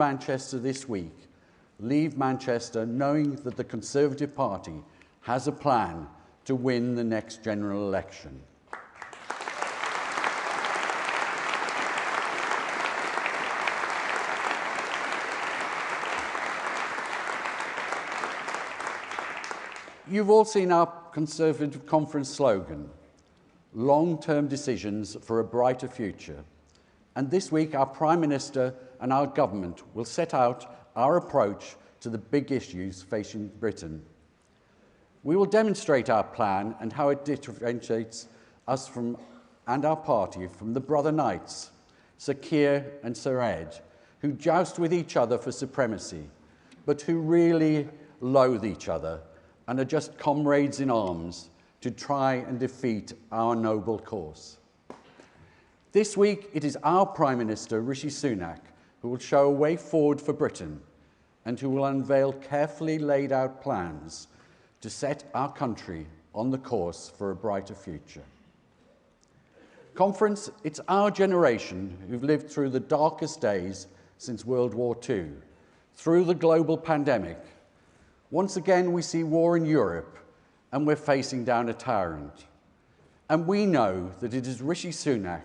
Manchester this week leave Manchester knowing that the Conservative Party has a plan to win the next general election. You've all seen our Conservative conference slogan, long-term decisions for a brighter future. And this week, our Prime Minister and our government will set out our approach to the big issues facing Britain. We will demonstrate our plan and how it differentiates us and our party from the brother knights, Sir Keir and Sir Ed, who joust with each other for supremacy, but who really loathe each other and are just comrades in arms to try and defeat our noble cause. This week, it is our Prime Minister, Rishi Sunak, who will show a way forward for Britain and who will unveil carefully laid out plans to set our country on the course for a brighter future. Conference, it's our generation who've lived through the darkest days since World War II, through the global pandemic. Once again, we see war in Europe and we're facing down a tyrant. And we know that it is Rishi Sunak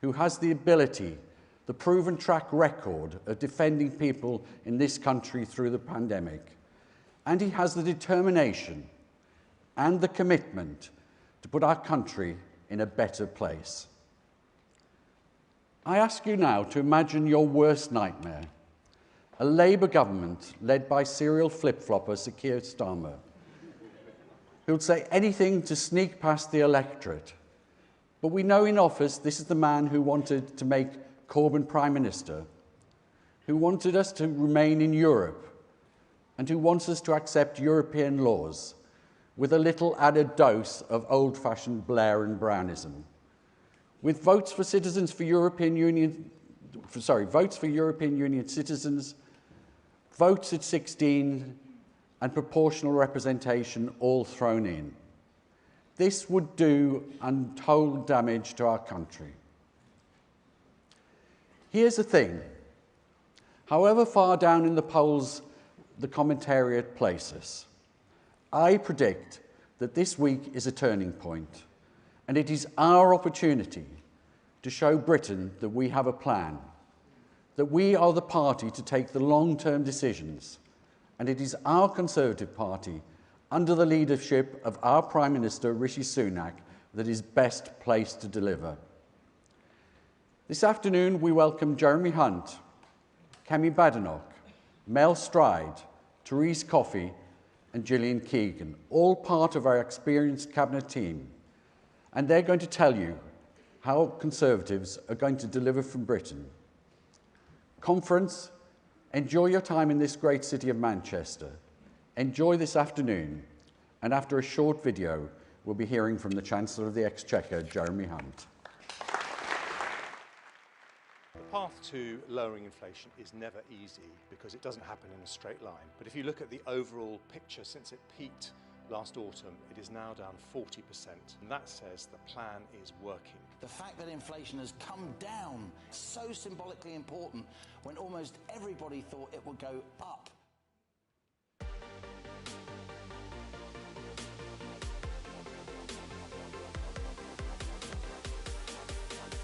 who has the ability, the proven track record of defending people in this country through the pandemic. And he has the determination and the commitment to put our country in a better place. I ask you now to imagine your worst nightmare, a Labour government led by serial flip-flopper Sir Keir Starmer, who would say anything to sneak past the electorate. But we know in office this is the man who wanted to make Corbyn Prime Minister, who wanted us to remain in Europe, and who wants us to accept European laws with a little added dose of old-fashioned Blair and Brownism. With votes for citizens for European Union, votes for European Union citizens, votes at 16, and proportional representation all thrown in. This would do untold damage to our country. Here's the thing. However far down in the polls the commentariat places, I predict that this week is a turning point, and it is our opportunity to show Britain that we have a plan, that we are the party to take the long-term decisions, and it is our Conservative Party, under the leadership of our Prime Minister, Rishi Sunak, that is best placed to deliver. This afternoon, we welcome Jeremy Hunt, Kemi Badenoch, Mel Stride, Thérèse Coffey, and Gillian Keegan, all part of our experienced cabinet team. And they're going to tell you how Conservatives are going to deliver from Britain. Conference, enjoy your time in this great city of Manchester. Enjoy this afternoon. And after a short video, we'll be hearing from the Chancellor of the Exchequer, Jeremy Hunt. The path to lowering inflation is never easy because it doesn't happen in a straight line. But if you look at the overall picture since it peaked last autumn, it is now down 40%. And that says the plan is working. The fact that inflation has come down is so symbolically important when almost everybody thought it would go up.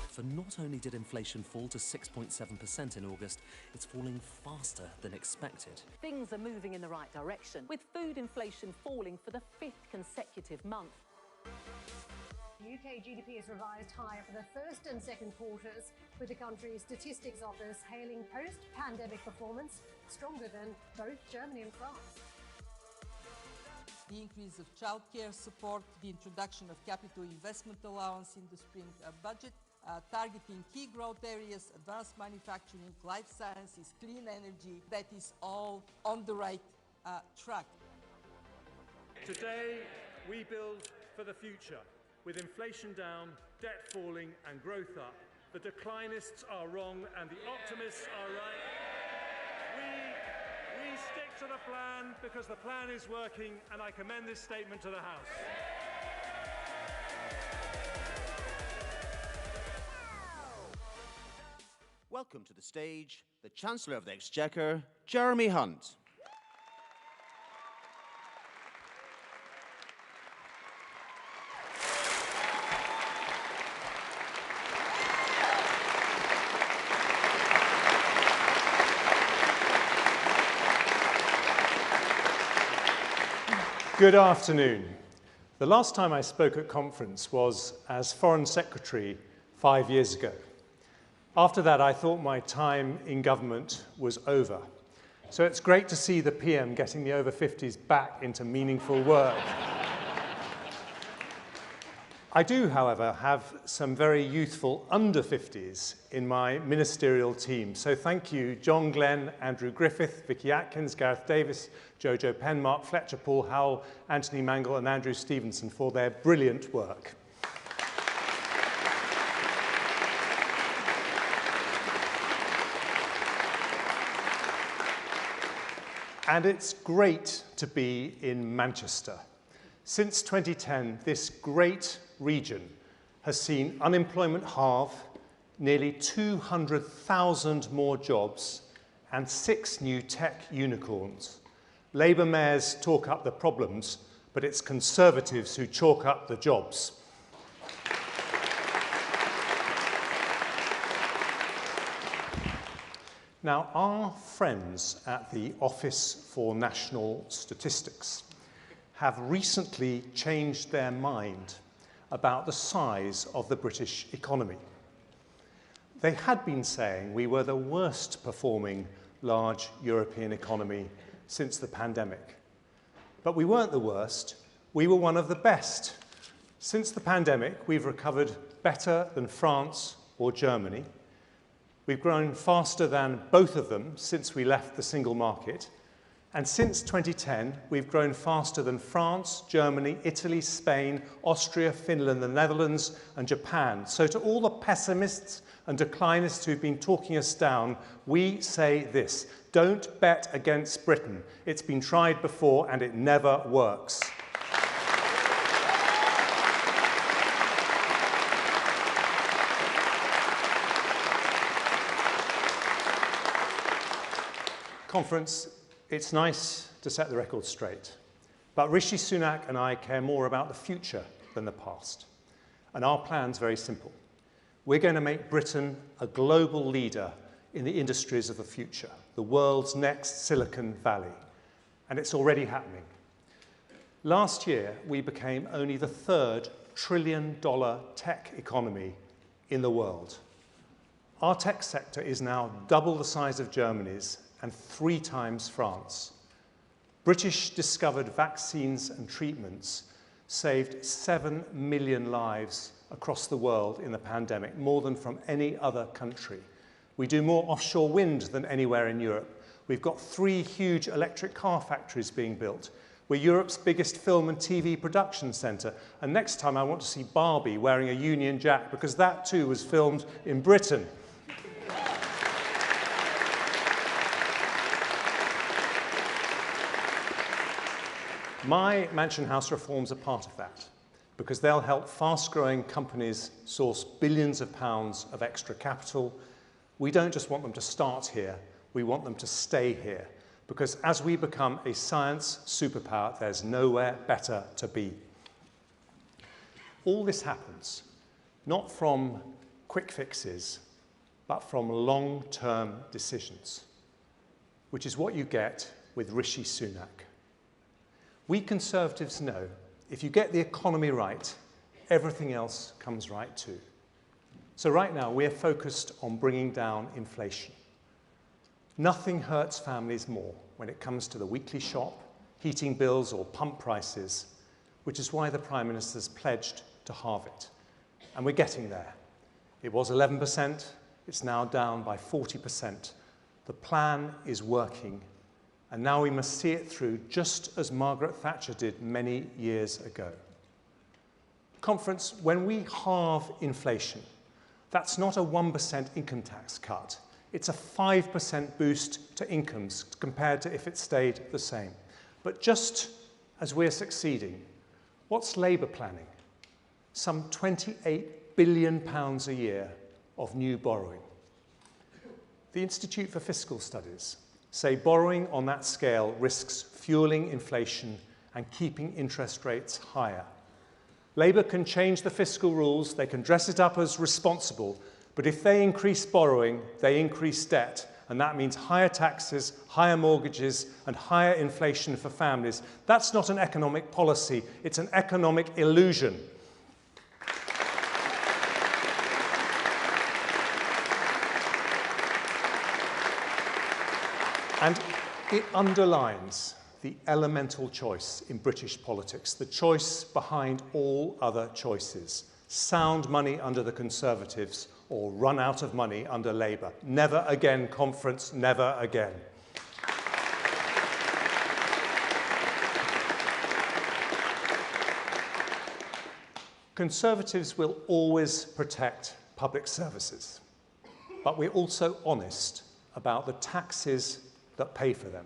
For not only did inflation fall to 6.7% in August, it's falling faster than expected. Things are moving in the right direction, with food inflation falling for the 5th consecutive month. UK GDP is revised higher for the first and second quarters, with the country's statistics office hailing post-pandemic performance stronger than both Germany and France. The increase of childcare support, the introduction of capital investment allowance in the spring budget, targeting key growth areas, advanced manufacturing, life sciences, clean energy, that is all on the right track. Today, we build for the future. With inflation down, debt falling and growth up. The declinists are wrong and the optimists are right. We stick to the plan because the plan is working, and I commend this statement to the House. Welcome to the stage, the Chancellor of the Exchequer, Jeremy Hunt. Good afternoon. The last time I spoke at conference was as Foreign Secretary 5 years ago. After that, I thought my time in government was over. So it's great to see the PM getting the over 50s back into meaningful work. I do, however, have some very youthful under 50s in my ministerial team. So thank you, John Glenn, Andrew Griffith, Vicky Atkins, Gareth Davis, Jojo Penn, Mark Fletcher, Paul Howell, Anthony Mangle and Andrew Stevenson for their brilliant work. And it's great to be in Manchester. Since 2010, this great region has seen unemployment halve, nearly 200,000 more jobs, and 6 new tech unicorns. Labour mayors talk up the problems, but it's Conservatives who chalk up the jobs. Now, our friends at the Office for National Statistics have recently changed their mind about the size of the British economy. They had been saying we were the worst performing large European economy since the pandemic. But we weren't the worst, we were one of the best. Since the pandemic, we've recovered better than France or Germany. We've grown faster than both of them since we left the single market. And since 2010, we've grown faster than France, Germany, Italy, Spain, Austria, Finland, the Netherlands, and Japan. So to all the pessimists and declinists who've been talking us down, we say this: don't bet against Britain. It's been tried before and it never works. Conference, it's nice to set the record straight, but Rishi Sunak and I care more about the future than the past. And our plan's very simple. We're going to make Britain a global leader in the industries of the future, the world's next Silicon Valley. And it's already happening. Last year, we became only the 3rd trillion-dollar tech economy in the world. Our tech sector is now double the size of Germany's and 3 times France. British discovered vaccines and treatments saved 7 million lives across the world in the pandemic, more than from any other country. We do more offshore wind than anywhere in Europe. We've got 3 huge electric car factories being built. We're Europe's biggest film and TV production centre. And next time I want to see Barbie wearing a Union Jack, because that too was filmed in Britain. My Mansion House reforms are part of that, because they'll help fast-growing companies source billions of pounds of extra capital. We don't just want them to start here, we want them to stay here, because as we become a science superpower, there's nowhere better to be. All this happens not from quick fixes, but from long-term decisions, which is what you get with Rishi Sunak. We Conservatives know if you get the economy right, everything else comes right too. So right now, we're focused on bringing down inflation. Nothing hurts families more when it comes to the weekly shop, heating bills, or pump prices, which is why the Prime Minister's pledged to halve it. And we're getting there. It was 11%, it's now down by 40%. The plan is working. And now we must see it through, just as Margaret Thatcher did many years ago. Conference, when we halve inflation, that's not a 1% income tax cut. It's a 5% boost to incomes compared to if it stayed the same. But just as we're succeeding, what's Labour planning? Some £28 billion a year of new borrowing. The Institute for Fiscal Studies say borrowing on that scale risks fueling inflation and keeping interest rates higher. Labour can change the fiscal rules, they can dress it up as responsible, but if they increase borrowing, they increase debt, and that means higher taxes, higher mortgages, and higher inflation for families. That's not an economic policy, it's an economic illusion. And it underlines the elemental choice in British politics, the choice behind all other choices. Sound money under the Conservatives or run out of money under Labour. Never again, conference, never again. Conservatives will always protect public services, but we're also honest about the taxes that pay for them.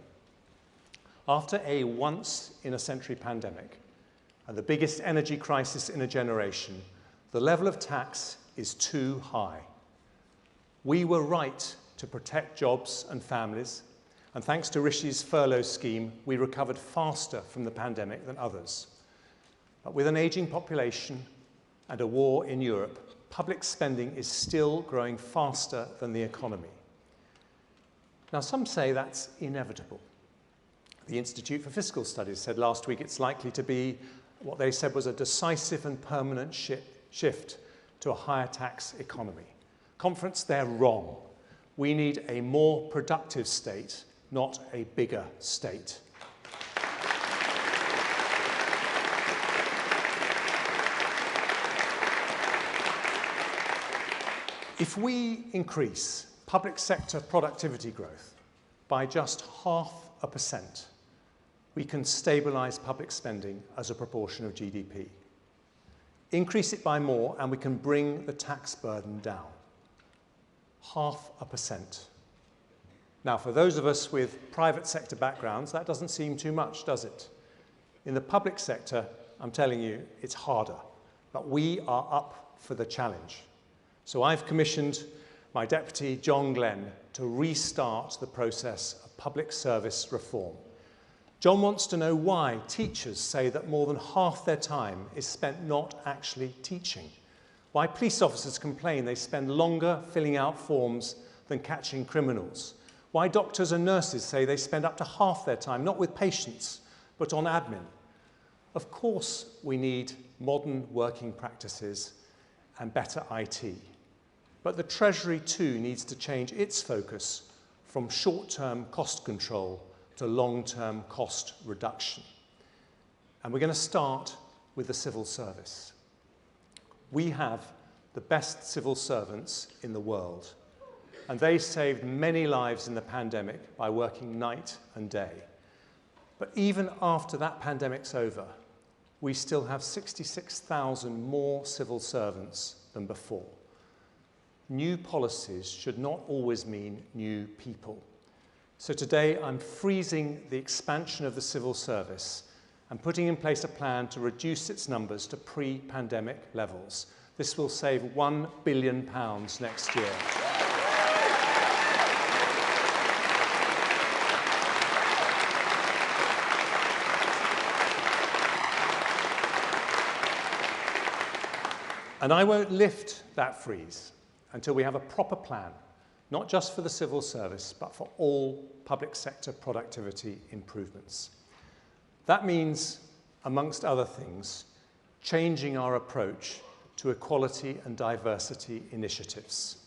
After a once-in-a-century pandemic and the biggest energy crisis in a generation, the level of tax is too high. We were right to protect jobs and families, and thanks to Rishi's furlough scheme, we recovered faster from the pandemic than others. But with an ageing population and a war in Europe, public spending is still growing faster than the economy. Now, some say that's inevitable. The Institute for Fiscal Studies said last week it's likely to be what they said was a decisive and permanent shift to a higher tax economy. Conference, they're wrong. We need a more productive state, not a bigger state. If we increase public sector productivity growth by just 0.5%, we can stabilise public spending as a proportion of GDP. Increase it by more and we can bring the tax burden down. 0.5%. Now, for those of us with private sector backgrounds, that doesn't seem too much, does it? In the public sector, I'm telling you, it's harder, but we are up for the challenge. So I've commissioned my deputy, John Glenn, to restart the process of public service reform. John wants to know why teachers say that more than half their time is spent not actually teaching. Why police officers complain they spend longer filling out forms than catching criminals. Why doctors and nurses say they spend up to half their time, not with patients, but on admin. Of course, we need modern working practices and better IT. But the Treasury too needs to change its focus from short-term cost control to long-term cost reduction. And we're going to start with the civil service. We have the best civil servants in the world, and they saved many lives in the pandemic by working night and day. But even after that pandemic's over, we still have 66,000 more civil servants than before. New policies should not always mean new people. So today I'm freezing the expansion of the civil service and putting in place a plan to reduce its numbers to pre-pandemic levels. This will save £1 billion next year. And I won't lift that freeze until we have a proper plan, not just for the civil service, but for all public sector productivity improvements. That means, amongst other things, changing our approach to equality and diversity initiatives.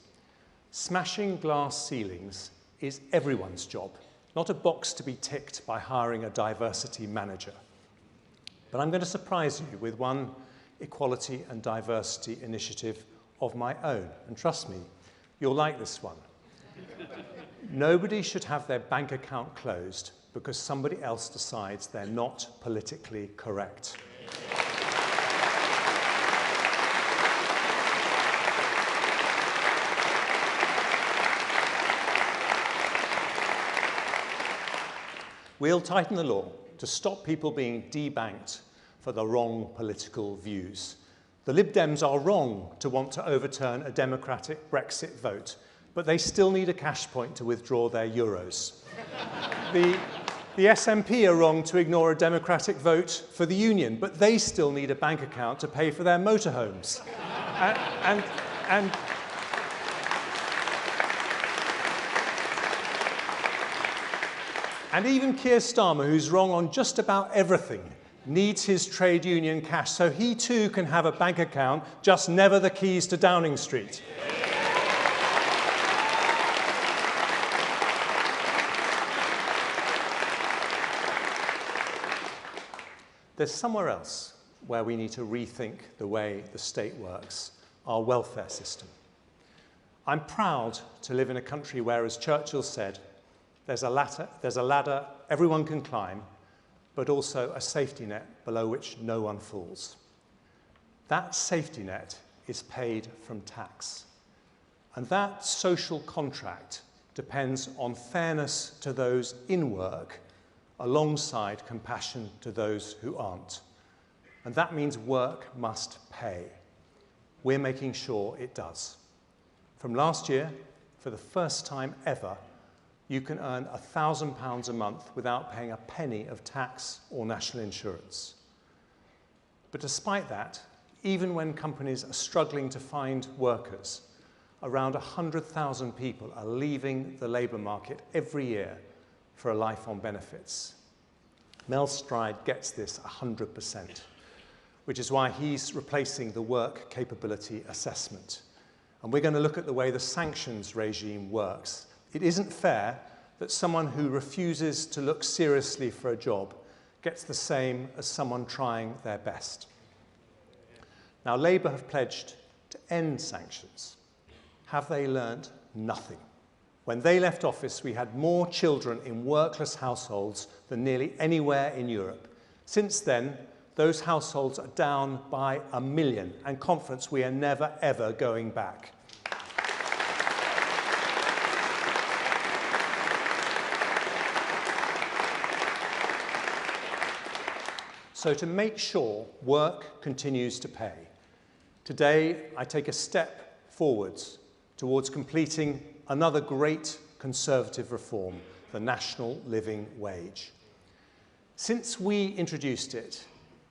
Smashing glass ceilings is everyone's job, not a box to be ticked by hiring a diversity manager. But I'm going to surprise you with one equality and diversity initiative of my own, and trust me, you'll like this one. Nobody should have their bank account closed because somebody else decides they're not politically correct. We'll tighten the law to stop people being debanked for the wrong political views. The Lib Dems are wrong to want to overturn a democratic Brexit vote, but they still need a cash point to withdraw their euros. The SNP are wrong to ignore a democratic vote for the union, but they still need a bank account to pay for their motorhomes. And even Keir Starmer, who's wrong on just about everything, needs his trade union cash so he too can have a bank account, just never the keys to Downing Street. There's somewhere else where we need to rethink the way the state works, our welfare system. I'm proud to live in a country where, as Churchill said, there's a ladder everyone can climb, but also a safety net below which no one falls. That safety net is paid from tax. And that social contract depends on fairness to those in work alongside compassion to those who aren't. And that means work must pay. We're making sure it does. From last year, for the first time ever, you can earn £1,000 a month without paying a penny of tax or national insurance. But despite that, even when companies are struggling to find workers, around 100,000 people are leaving the labour market every year for a life on benefits. Mel Stride gets this 100%, which is why he's replacing the work capability assessment. And we're going to look at the way the sanctions regime works. It isn't fair that someone who refuses to look seriously for a job gets the same as someone trying their best. Now, Labour have pledged to end sanctions. Have they learned nothing? When they left office, we had more children in workless households than nearly anywhere in Europe. Since then, those households are down by 1 million, and confidence we are never, ever going back. So to make sure work continues to pay, today I take a step forwards towards completing another great Conservative reform, the National Living Wage. Since we introduced it,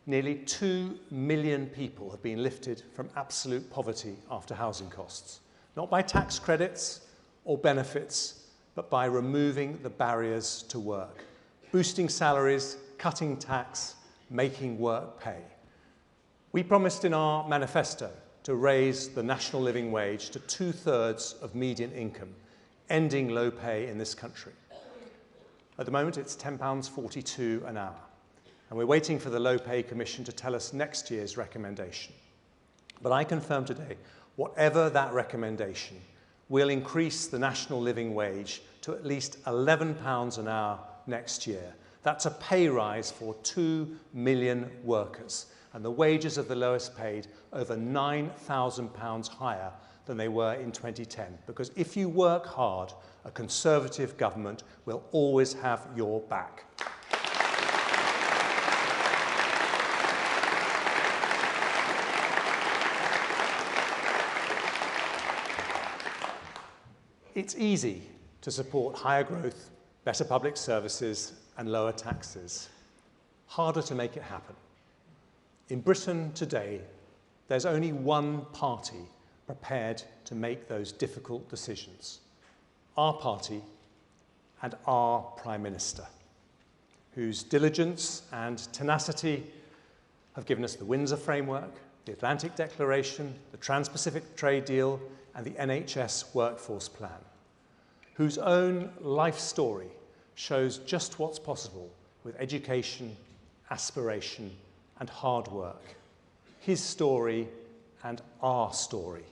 nearly 2 million people have been lifted from absolute poverty after housing costs, not by tax credits or benefits, but by removing the barriers to work, boosting salaries, cutting tax, making work pay. We promised in our manifesto to raise the national living wage to 2/3 of median income, ending low pay in this country. At the moment, it's £10.42 an hour, and we're waiting for the Low Pay Commission to tell us next year's recommendation. But I confirm today, whatever that recommendation, we'll increase the national living wage to at least £11 an hour next year. That's a pay rise for 2 million workers, and the wages of the lowest paid over £9,000 higher than they were in 2010. Because if you work hard, a Conservative government will always have your back. It's easy to support higher growth, better public services, and lower taxes. Harder to make it happen. In Britain today, there's only one party prepared to make those difficult decisions. Our party and our Prime Minister, whose diligence and tenacity have given us the Windsor Framework, the Atlantic Declaration, the Trans-Pacific Trade Deal, and the NHS Workforce Plan, whose own life story shows just what's possible with education, aspiration, and hard work. His story and our story.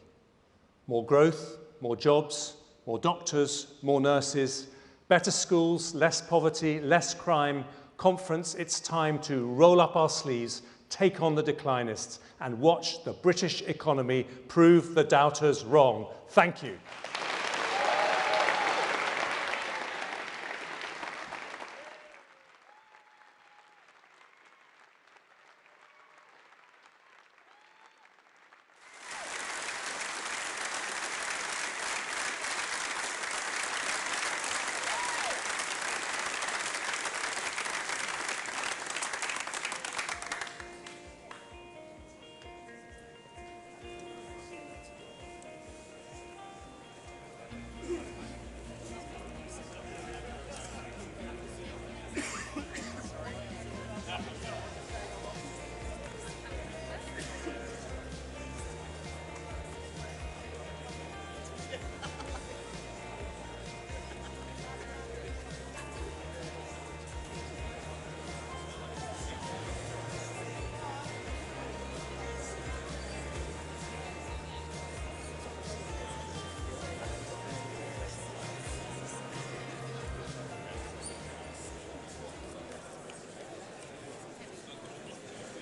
More growth, more jobs, more doctors, more nurses, better schools, less poverty, less crime. Conference, it's time to roll up our sleeves, take on the declinists, and watch the British economy prove the doubters wrong. Thank you.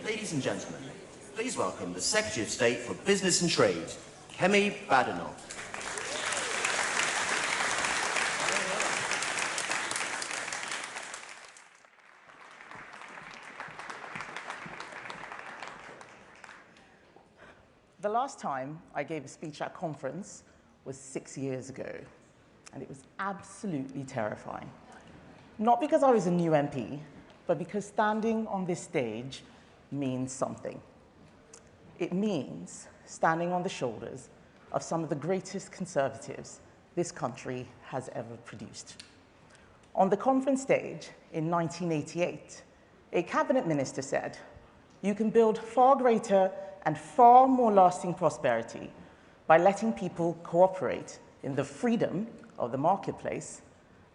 Ladies and gentlemen, please welcome the Secretary of State for Business and Trade, Kemi Badenoch. The last time I gave a speech at conference was 6 years ago, and it was absolutely terrifying. Not because I was a new MP, but because standing on this stage means something. It means standing on the shoulders of some of the greatest conservatives this country has ever produced. On the conference stage in 1988, a cabinet minister said, "You can build far greater and far more lasting prosperity by letting people cooperate in the freedom of the marketplace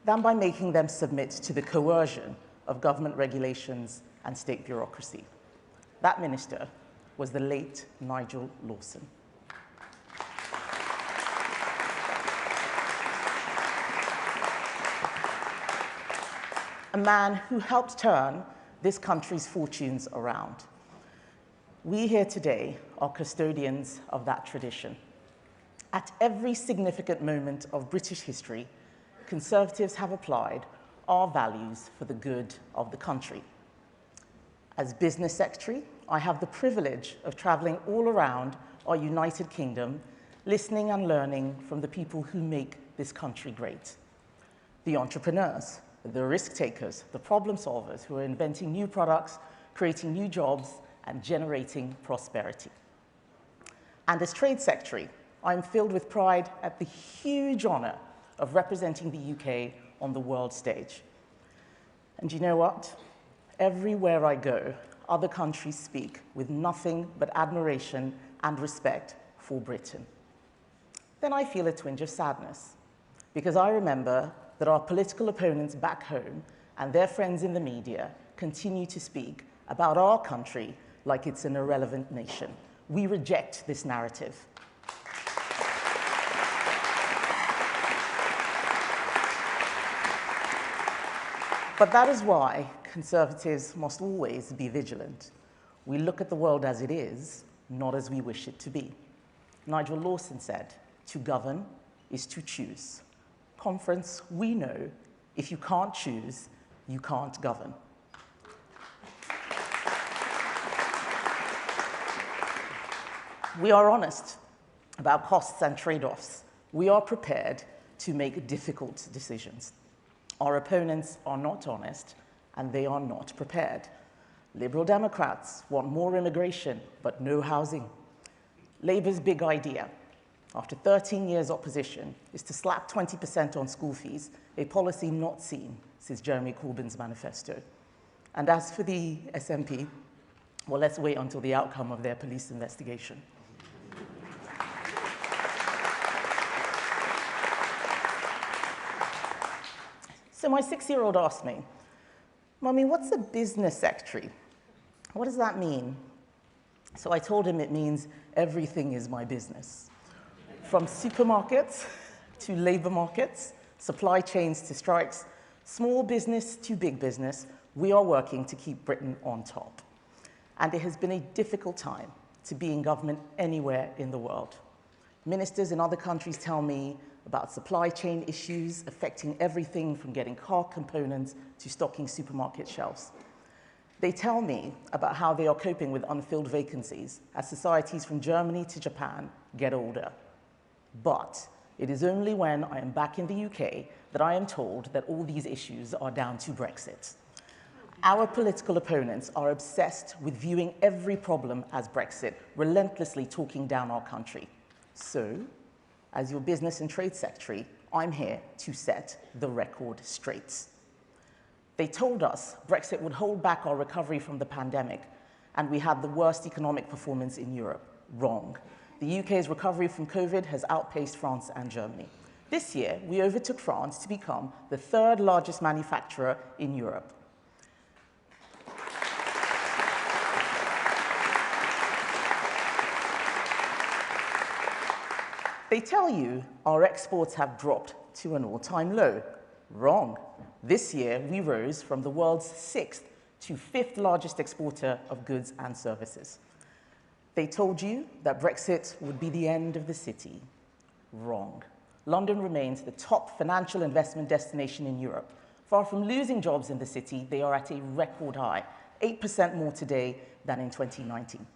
than by making them submit to the coercion of government regulations and state bureaucracy." That minister was the late Nigel Lawson. A man who helped turn this country's fortunes around. We here today are custodians of that tradition. At every significant moment of British history, Conservatives have applied our values for the good of the country. As Business Secretary, I have the privilege of traveling all around our United Kingdom, listening and learning from the people who make this country great. The entrepreneurs, the risk takers, the problem solvers who are inventing new products, creating new jobs, and generating prosperity. And as Trade Secretary, I'm filled with pride at the huge honor of representing the UK on the world stage. And you know what? Everywhere I go, other countries speak with nothing but admiration and respect for Britain. Then I feel a twinge of sadness, because I remember that our political opponents back home and their friends in the media continue to speak about our country like it's an irrelevant nation. We reject this narrative. But that is why Conservatives must always be vigilant. We look at the world as it is, not as we wish it to be. Nigel Lawson said, "To govern is to choose." Conference, we know, if you can't choose, you can't govern. We are honest about costs and trade-offs. We are prepared to make difficult decisions. Our opponents are not honest, and they are not prepared. Liberal Democrats want more immigration, but no housing. Labour's big idea, after 13 years opposition, is to slap 20% on school fees, a policy not seen since Jeremy Corbyn's manifesto. And as for the SNP, well, let's wait until the outcome of their police investigation. So my 6-year-old asked me, "Mummy, what's a business secretary? What does that mean?" So I told him it means everything is my business. From supermarkets to labor markets, supply chains to strikes, small business to big business, we are working to keep Britain on top. And it has been a difficult time to be in government anywhere in the world. Ministers in other countries tell me about supply chain issues affecting everything from getting car components to stocking supermarket shelves. They tell me about how they are coping with unfilled vacancies as societies from Germany to Japan get older. But it is only when I am back in the UK that I am told that all these issues are down to Brexit. Our political opponents are obsessed with viewing every problem as Brexit, relentlessly talking down our country. So, as your Business and Trade Secretary, I'm here to set the record straight. They told us Brexit would hold back our recovery from the pandemic, and we had the worst economic performance in Europe. Wrong. The UK's recovery from COVID has outpaced France and Germany. This year, we overtook France to become the third largest manufacturer in Europe. They tell you our exports have dropped to an all-time low. Wrong. This year, we rose from the world's 6th to 5th largest exporter of goods and services. They told you that Brexit would be the end of the city. Wrong. London remains the top financial investment destination in Europe. Far from losing jobs in the city, they are at a record high, 8% more today than in 2019.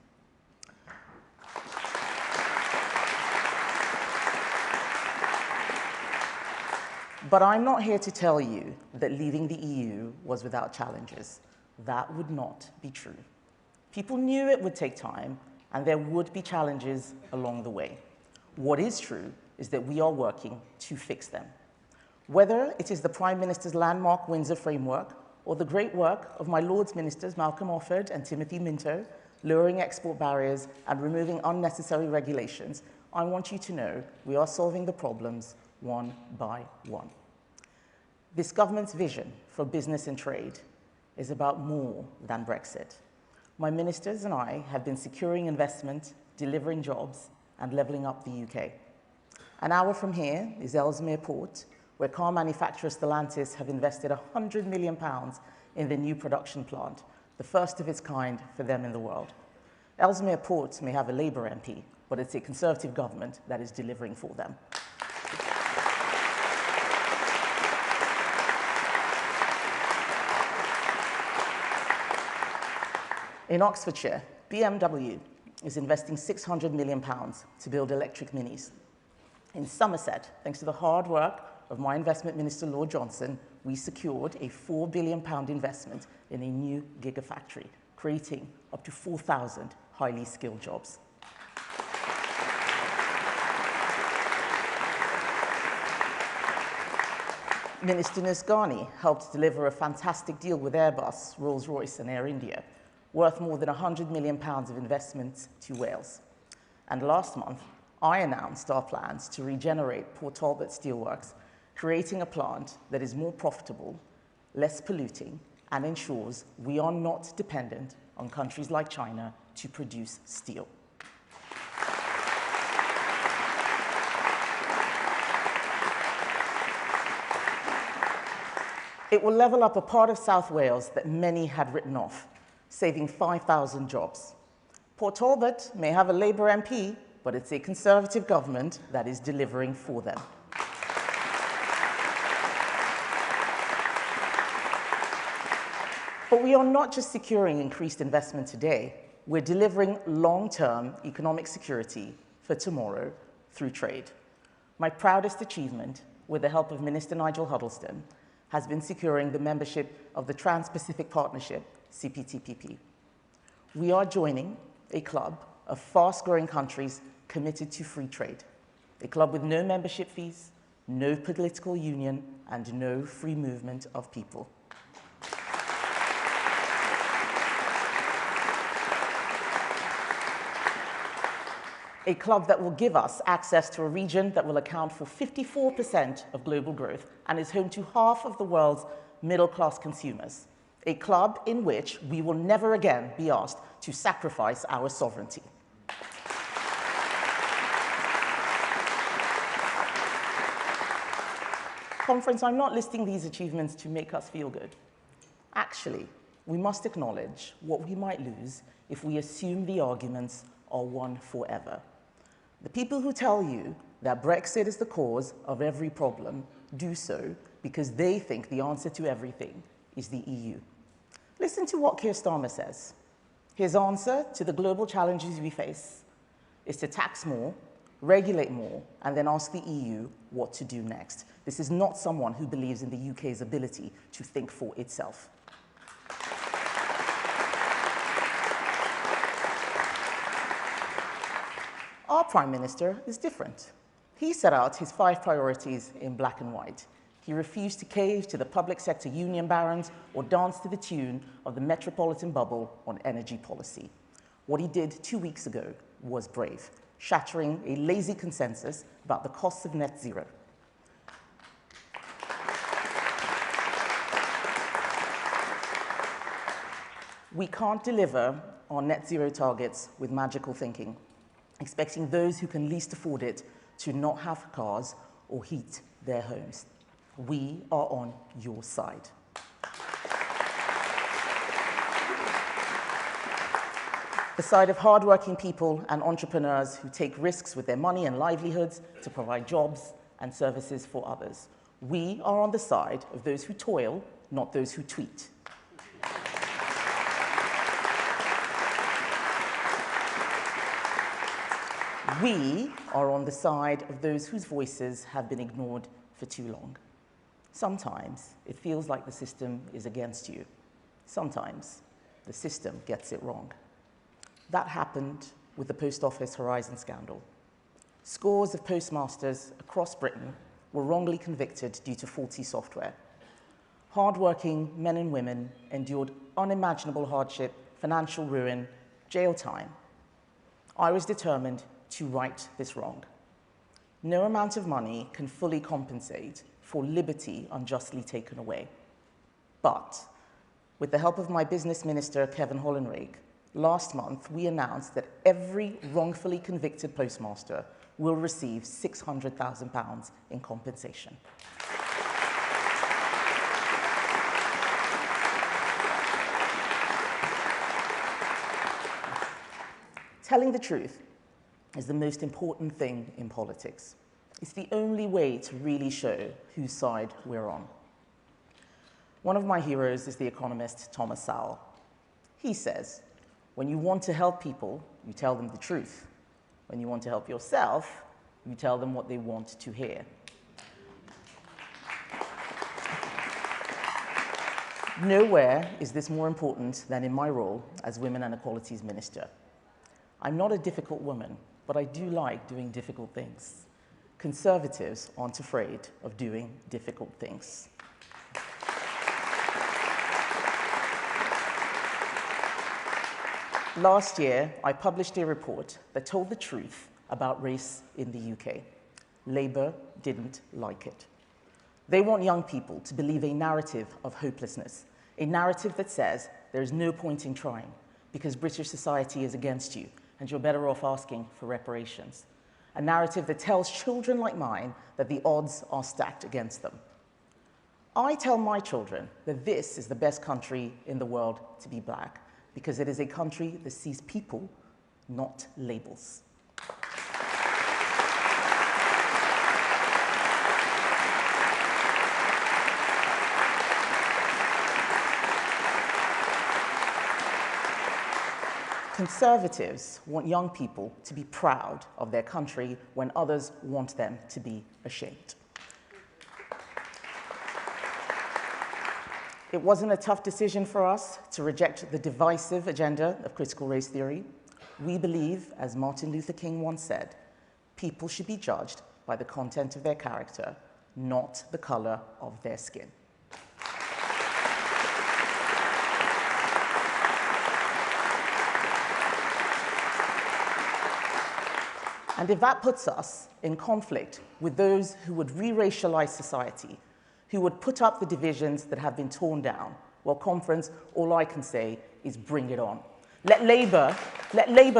But I'm not here to tell you that leaving the EU was without challenges. That would not be true. People knew it would take time, and there would be challenges along the way. What is true is that we are working to fix them. Whether it is the Prime Minister's landmark Windsor framework or the great work of my Lords Ministers Malcolm Offord and Timothy Minto, lowering export barriers and removing unnecessary regulations, I want you to know we are solving the problems one by one. This government's vision for business and trade is about more than Brexit. My ministers and I have been securing investment, delivering jobs, and levelling up the UK. An hour from here is Ellesmere Port, where car manufacturer Stellantis have invested £100 million in the new production plant, the first of its kind for them in the world. Ellesmere Port may have a Labour MP, but it's a Conservative government that is delivering for them. In Oxfordshire, BMW is investing £600 million to build electric minis. In Somerset, thanks to the hard work of my investment minister, Lord Johnson, we secured a £4 billion investment in a new gigafactory, creating up to 4,000 highly skilled jobs. Minister Nusgani helped deliver a fantastic deal with Airbus, Rolls-Royce and Air India, worth more than £100 million of investments to Wales. And last month, I announced our plans to regenerate Port Talbot Steelworks, creating a plant that is more profitable, less polluting, and ensures we are not dependent on countries like China to produce steel. It will level up a part of South Wales that many had written off, saving 5,000 jobs. Port Talbot may have a Labour MP, but it's a Conservative government that is delivering for them. But we are not just securing increased investment today, we're delivering long-term economic security for tomorrow through trade. My proudest achievement, with the help of Minister Nigel Huddleston, has been securing the membership of the Trans-Pacific Partnership, CPTPP. We are joining a club of fast-growing countries committed to free trade, a club with no membership fees, no political union, and no free movement of people. A club that will give us access to a region that will account for 54% of global growth and is home to half of the world's middle-class consumers. A club in which we will never again be asked to sacrifice our sovereignty. Conference, I'm not listing these achievements to make us feel good. Actually, we must acknowledge what we might lose if we assume the arguments are won forever. The people who tell you that Brexit is the cause of every problem do so because they think the answer to everything is the EU. Listen to what Keir Starmer says. His answer to the global challenges we face is to tax more, regulate more, and then ask the EU what to do next. This is not someone who believes in the UK's ability to think for itself. Our Prime Minister is different. He set out his 5 priorities in black and white. He refused to cave to the public sector union barons or dance to the tune of the metropolitan bubble on energy policy. What he did 2 weeks ago was brave, shattering a lazy consensus about the costs of net zero. We can't deliver on net zero targets with magical thinking, expecting those who can least afford it to not have cars or heat their homes. We are on your side. the side of hardworking people and entrepreneurs who take risks with their money and livelihoods to provide jobs and services for others. We are on the side of those who toil, not those who tweet. We are on the side of those whose voices have been ignored for too long. Sometimes it feels like the system is against you. Sometimes the system gets it wrong. That happened with the Post Office Horizon scandal. Scores of postmasters across Britain were wrongly convicted due to faulty software. Hard-working men and women endured unimaginable hardship, financial ruin, jail time. I was determined to right this wrong. No amount of money can fully compensate for liberty unjustly taken away. But with the help of my business minister, Kevin Hollenrake, last month we announced that every wrongfully convicted postmaster will receive £600,000 in compensation. Telling the truth is the most important thing in politics. It's the only way to really show whose side we're on. One of my heroes is the economist Thomas Sowell. He says, when you want to help people, you tell them the truth. When you want to help yourself, you tell them what they want to hear. Nowhere is this more important than in my role as Women and Equalities Minister. I'm not a difficult woman, but I do like doing difficult things. Conservatives aren't afraid of doing difficult things. Last year, I published a report that told the truth about race in the UK. Labour didn't like it. They want young people to believe a narrative of hopelessness, a narrative that says there is no point in trying because British society is against you and you're better off asking for reparations. A narrative that tells children like mine that the odds are stacked against them. I tell my children that this is the best country in the world to be black because it is a country that sees people, not labels. Conservatives want young people to be proud of their country when others want them to be ashamed. It wasn't a tough decision for us to reject the divisive agenda of critical race theory. We believe, as Martin Luther King once said, people should be judged by the content of their character, not the color of their skin. And if that puts us in conflict with those who would re-racialize society, who would put up the divisions that have been torn down, well, conference, all I can say is bring it on. Let Labour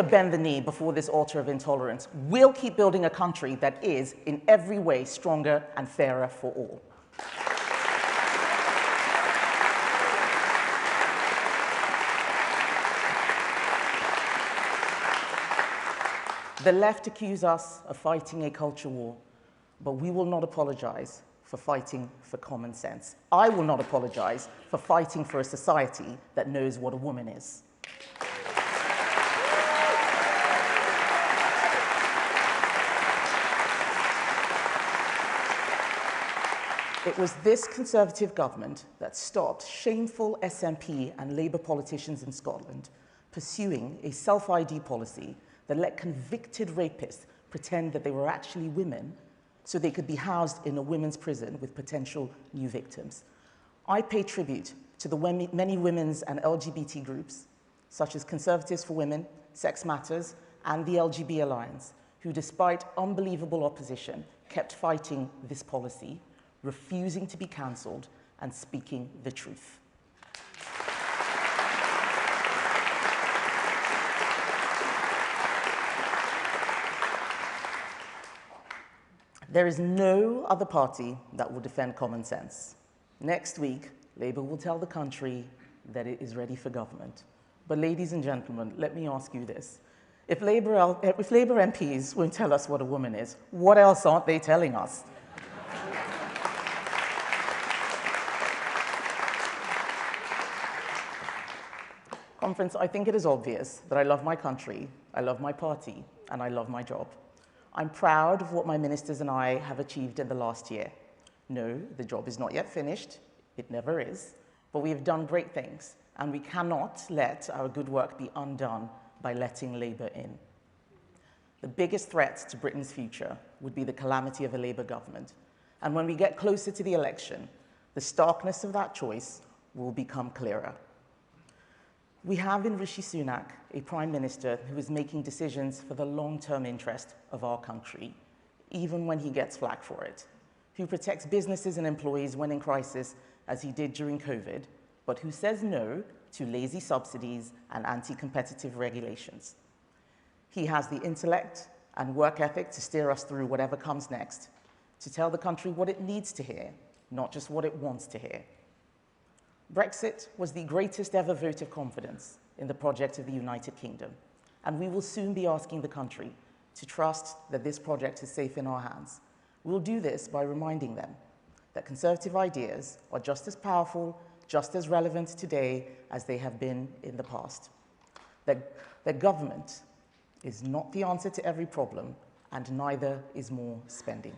bend the knee before this altar of intolerance. We'll keep building a country that is, in every way, stronger and fairer for all. The left accuse us of fighting a culture war, but we will not apologize for fighting for common sense. I will not apologize for fighting for a society that knows what a woman is. It was this Conservative government that stopped shameful SNP and Labour politicians in Scotland pursuing a self-ID policy that let convicted rapists pretend that they were actually women so they could be housed in a women's prison with potential new victims. I pay tribute to the many women's and LGBT groups, such as Conservatives for Women, Sex Matters, and the LGB Alliance, who, despite unbelievable opposition, kept fighting this policy, refusing to be cancelled, and speaking the truth. There is no other party that will defend common sense. Next week, Labour will tell the country that it is ready for government. But ladies and gentlemen, let me ask you this. If Labour MPs won't tell us what a woman is, what else aren't they telling us? Conference, I think it is obvious that I love my country, I love my party, and I love my job. I'm proud of what my ministers and I have achieved in the last year. No, the job is not yet finished. It never is. But we have done great things, and we cannot let our good work be undone by letting Labour in. The biggest threat to Britain's future would be the calamity of a Labour government. And when we get closer to the election, the starkness of that choice will become clearer. We have in Rishi Sunak a Prime Minister who is making decisions for the long-term interest of our country, even when he gets flack for it, who protects businesses and employees when in crisis, as he did during COVID, but who says no to lazy subsidies and anti-competitive regulations. He has the intellect and work ethic to steer us through whatever comes next, to tell the country what it needs to hear, not just what it wants to hear. Brexit was the greatest ever vote of confidence in the project of the United Kingdom, and we will soon be asking the country to trust that this project is safe in our hands. We'll do this by reminding them that Conservative ideas are just as powerful, just as relevant today as they have been in the past. That government is not the answer to every problem, and neither is more spending.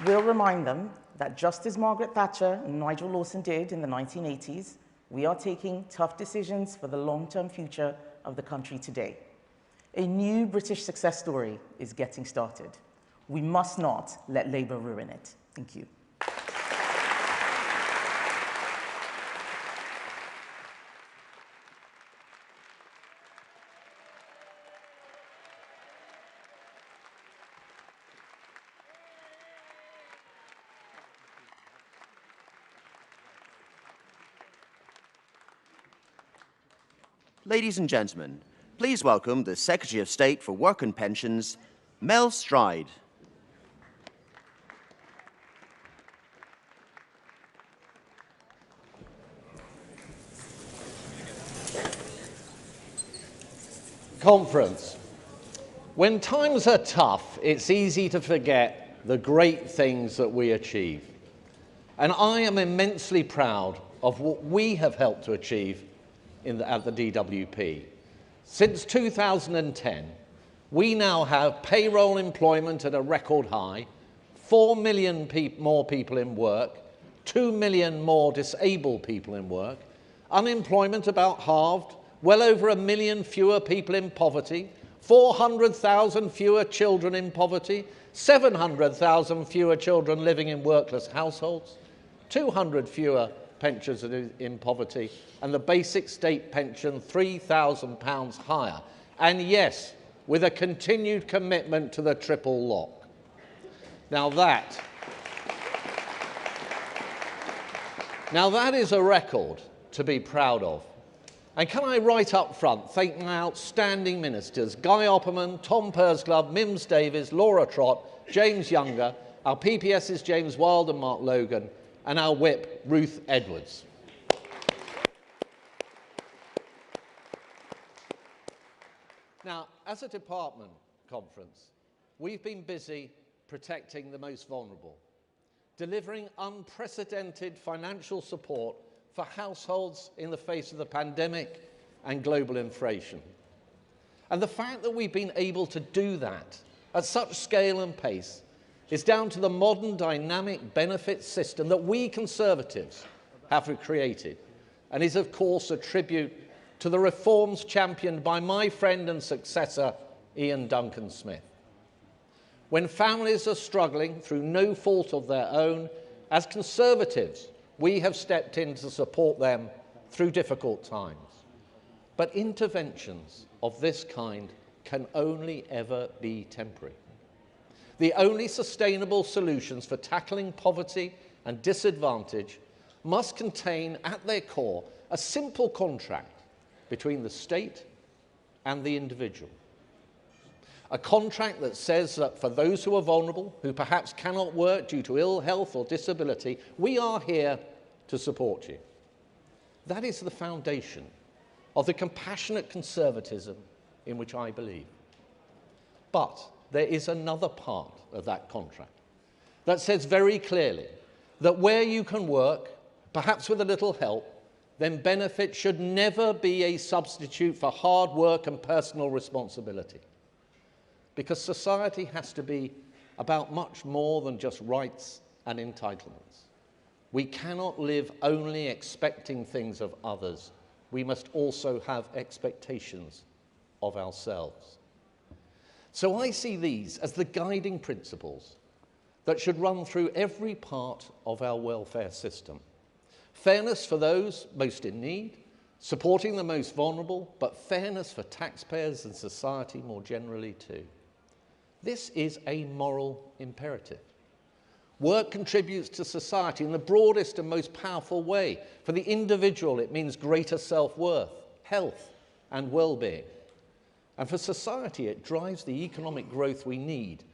We'll remind them that just as Margaret Thatcher and Nigel Lawson did in the 1980s, we are taking tough decisions for the long-term future of the country today. A new British success story is getting started. We must not let Labour ruin it. Thank you. Ladies and gentlemen, please welcome the Secretary of State for Work and Pensions, Mel Stride. Conference. When times are tough, it's easy to forget the great things that we achieve. And I am immensely proud of what we have helped to achieve at the DWP. Since 2010, we now have payroll employment at a record high, 4 million more people in work, 2 million more disabled people in work, unemployment about halved, well over 1 million fewer people in poverty, 400,000 fewer children in poverty, 700,000 fewer children living in workless households, 200 fewer pensioners in poverty, and the basic state pension £3,000 higher. And yes, with a continued commitment to the triple lock. Now that is a record to be proud of. And can I right up front thank my outstanding ministers, Guy Opperman, Tom Pursglove, Mims Davies, Laura Trott, James Younger, our PPS's James Wild and Mark Logan, and our whip, Ruth Edwards. Now, as a department conference, we've been busy protecting the most vulnerable, delivering unprecedented financial support for households in the face of the pandemic and global inflation. And the fact that we've been able to do that at such scale and pace is down to the modern dynamic benefits system that we Conservatives have created, and is of course a tribute to the reforms championed by my friend and successor, Ian Duncan Smith. When families are struggling through no fault of their own, as Conservatives, we have stepped in to support them through difficult times. But interventions of this kind can only ever be temporary. The only sustainable solutions for tackling poverty and disadvantage must contain at their core a simple contract between the state and the individual. A contract that says that for those who are vulnerable, who perhaps cannot work due to ill health or disability, we are here to support you. That is the foundation of the compassionate conservatism in which I believe. But there is another part of that contract that says very clearly that where you can work, perhaps with a little help, then benefit should never be a substitute for hard work and personal responsibility. Because society has to be about much more than just rights and entitlements. We cannot live only expecting things of others. We must also have expectations of ourselves. So I see these as the guiding principles that should run through every part of our welfare system. Fairness for those most in need, supporting the most vulnerable, but fairness for taxpayers and society more generally too. This is a moral imperative. Work contributes to society in the broadest and most powerful way. For the individual, it means greater self-worth, health, and well-being. And for society, it drives the economic growth we need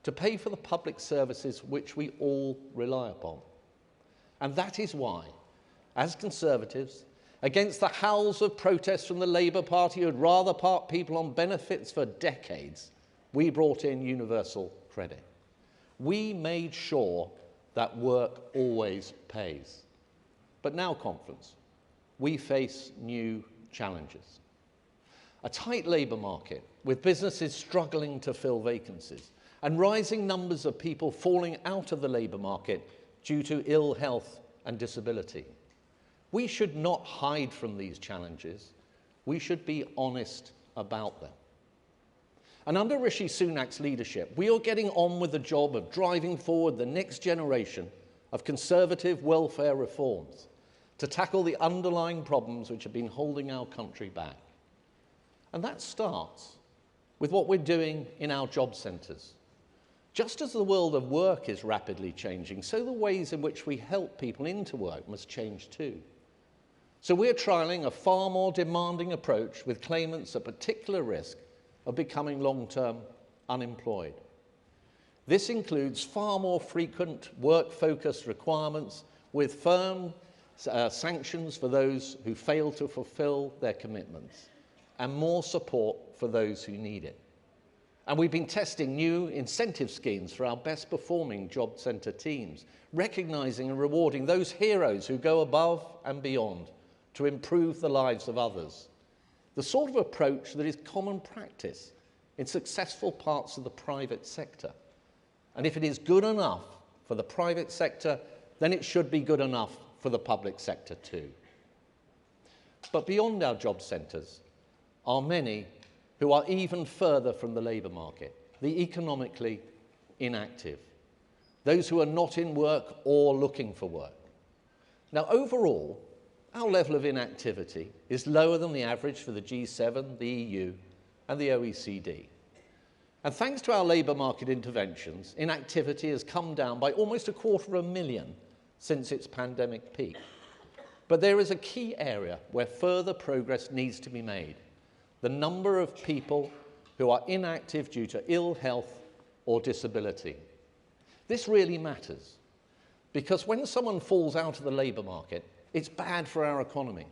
to pay for the public services which we all rely upon. And that is why, as Conservatives, against the howls of protest from the Labour Party who would rather park people on benefits for decades, we brought in universal credit. We made sure that work always pays. But now, conference, we face new challenges. A tight labour market with businesses struggling to fill vacancies and rising numbers of people falling out of the labour market due to ill health and disability. We should not hide from these challenges. We should be honest about them. And under Rishi Sunak's leadership, we are getting on with the job of driving forward the next generation of conservative welfare reforms to tackle the underlying problems which have been holding our country back. And that starts with what we're doing in our job centres. Just as the world of work is rapidly changing, so the ways in which we help people into work must change too. So we're trialling a far more demanding approach with claimants at particular risk of becoming long-term unemployed. This includes far more frequent work-focused requirements with firm sanctions for those who fail to fulfill their commitments and more support for those who need it. And we've been testing new incentive schemes for our best-performing job centre teams, recognising and rewarding those heroes who go above and beyond to improve the lives of others. The sort of approach that is common practice in successful parts of the private sector. And if it is good enough for the private sector, then it should be good enough for the public sector too. But beyond our job centres are many who are even further from the labour market, the economically inactive, those who are not in work or looking for work. Now, overall, our level of inactivity is lower than the average for the G7, the EU, and the OECD. And thanks to our labour market interventions, inactivity has come down by almost 250,000 since its pandemic peak. But there is a key area where further progress needs to be made: the number of people who are inactive due to ill health or disability. This really matters, because when someone falls out of the labour market, it's bad for our economy.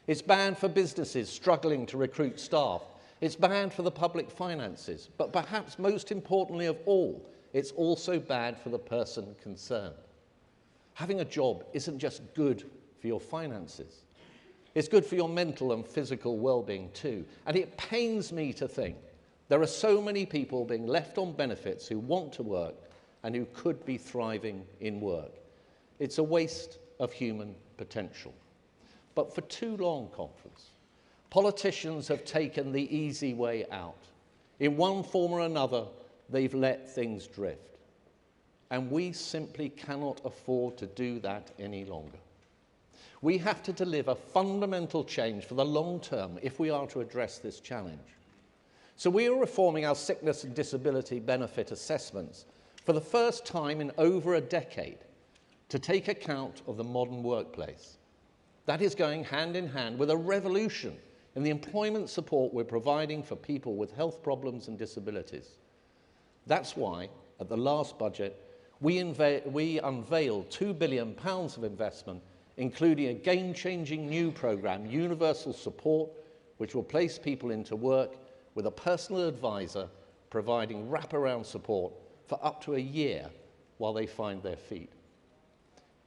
It's bad for businesses struggling to recruit staff. It's bad for the public finances. But perhaps most importantly of all, it's also bad for the person concerned. Having a job isn't just good for your finances. It's good for your mental and physical well-being too. And it pains me to think there are so many people being left on benefits who want to work and who could be thriving in work. It's a waste of human potential. But for too long, conference, politicians have taken the easy way out. In one form or another, they've let things drift. And we simply cannot afford to do that any longer. We have to deliver fundamental change for the long term if we are to address this challenge. So we are reforming our sickness and disability benefit assessments for the first time in over a decade, to take account of the modern workplace. That is going hand in hand with a revolution in the employment support we're providing for people with health problems and disabilities. That's why, at the last budget, we unveiled £2 billion of investment, including a game-changing new programme, Universal Support, which will place people into work with a personal advisor providing wraparound support for up to a year while they find their feet.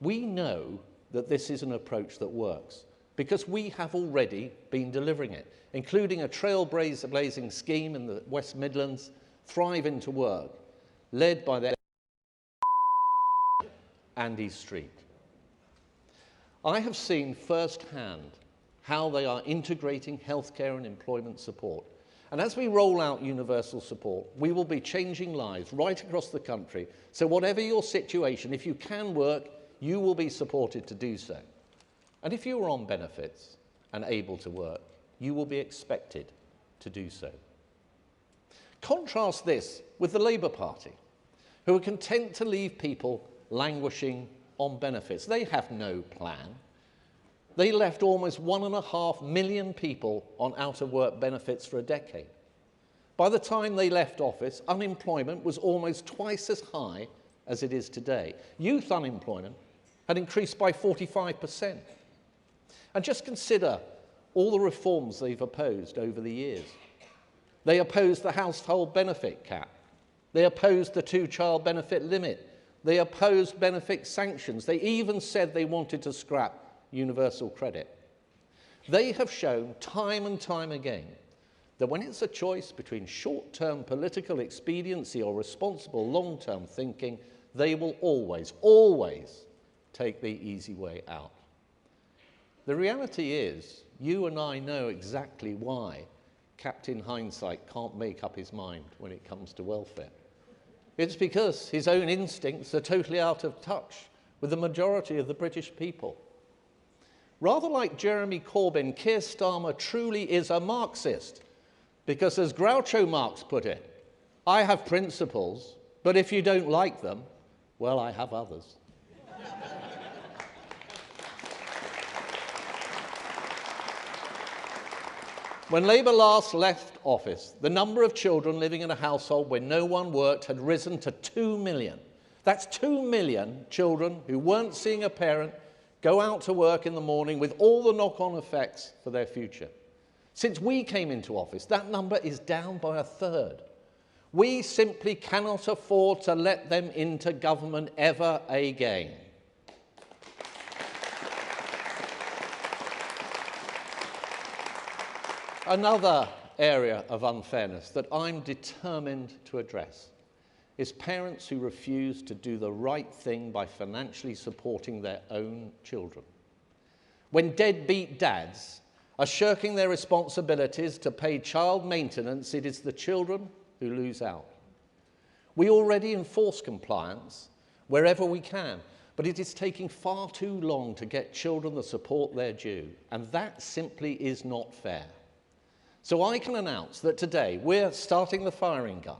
We know that this is an approach that works because we have already been delivering it, including a trailblazing scheme in the West Midlands, Thrive Into Work, led by the Andy Street. I have seen firsthand how they are integrating healthcare and employment support. And as we roll out universal support, we will be changing lives right across the country. So whatever your situation, if you can work, you will be supported to do so. And if you are on benefits and able to work, you will be expected to do so. Contrast this with the Labour Party, who are content to leave people languishing on benefits. They have no plan. They left almost 1.5 million people on out-of-work benefits for a decade. By the time they left office, unemployment was almost twice as high as it is today. Youth unemployment had increased by 45%. And just consider all the reforms they've opposed over the years. They opposed the household benefit cap. They opposed the two-child benefit limit. They opposed benefit sanctions. They even said they wanted to scrap universal credit. They have shown time and time again that when it's a choice between short-term political expediency or responsible long-term thinking, they will always, always take the easy way out. The reality is, you and I know exactly why Captain Hindsight can't make up his mind when it comes to welfare. It's because his own instincts are totally out of touch with the majority of the British people. Rather like Jeremy Corbyn, Keir Starmer truly is a Marxist, because as Groucho Marx put it, I have principles, but if you don't like them, well, I have others. When Labour last left office, the number of children living in a household where no one worked had risen to 2 million. That's 2 million children who weren't seeing a parent go out to work in the morning with all the knock-on effects for their future. Since we came into office, that number is down by a third. We simply cannot afford to let them into government ever again. Another area of unfairness that I'm determined to address is parents who refuse to do the right thing by financially supporting their own children. When deadbeat dads are shirking their responsibilities to pay child maintenance, it is the children who lose out. We already enforce compliance wherever we can, but it is taking far too long to get children the support they're due, and that simply is not fair. So I can announce that today we're starting the firing gun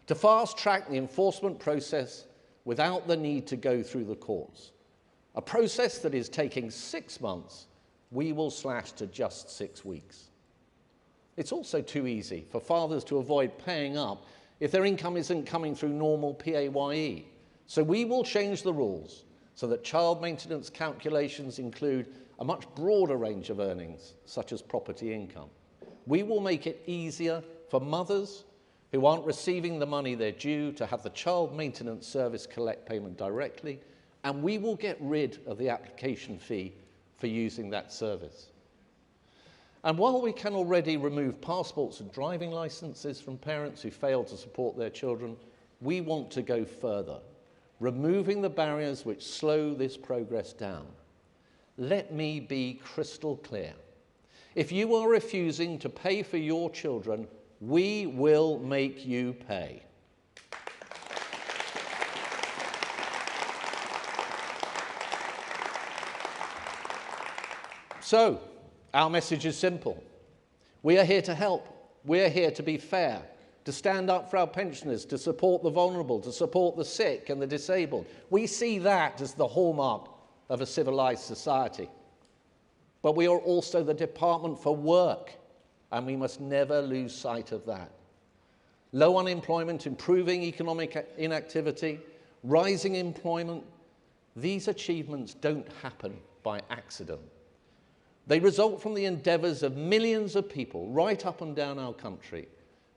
to fast-track the enforcement process without the need to go through the courts. A process that is taking 6 months, we will slash to just 6 weeks. It's also too easy for fathers to avoid paying up if their income isn't coming through normal PAYE. So we will change the rules so that child maintenance calculations include a much broader range of earnings, such as property income. We will make it easier for mothers who aren't receiving the money they're due to have the child maintenance service collect payment directly, and we will get rid of the application fee for using that service. And while we can already remove passports and driving licenses from parents who fail to support their children, we want to go further, removing the barriers which slow this progress down. Let me be crystal clear. If you are refusing to pay for your children, we will make you pay. So, our message is simple. We are here to help. We are here to be fair, to stand up for our pensioners, to support the vulnerable, to support the sick and the disabled. We see that as the hallmark of a civilized society. But we are also the Department for Work and we must never lose sight of that. Low unemployment, improving economic inactivity, rising employment, these achievements don't happen by accident. They result from the endeavours of millions of people right up and down our country,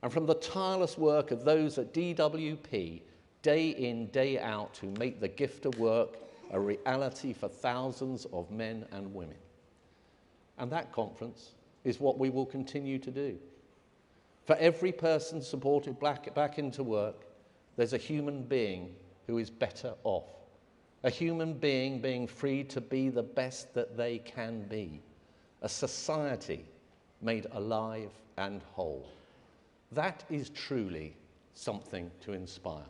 and from the tireless work of those at DWP, day in, day out, who make the gift of work a reality for thousands of men and women. And that conference is what we will continue to do. For every person supported back into work, there's a human being who is better off. A human being being free to be the best that they can be. A society made alive and whole. That is truly something to inspire.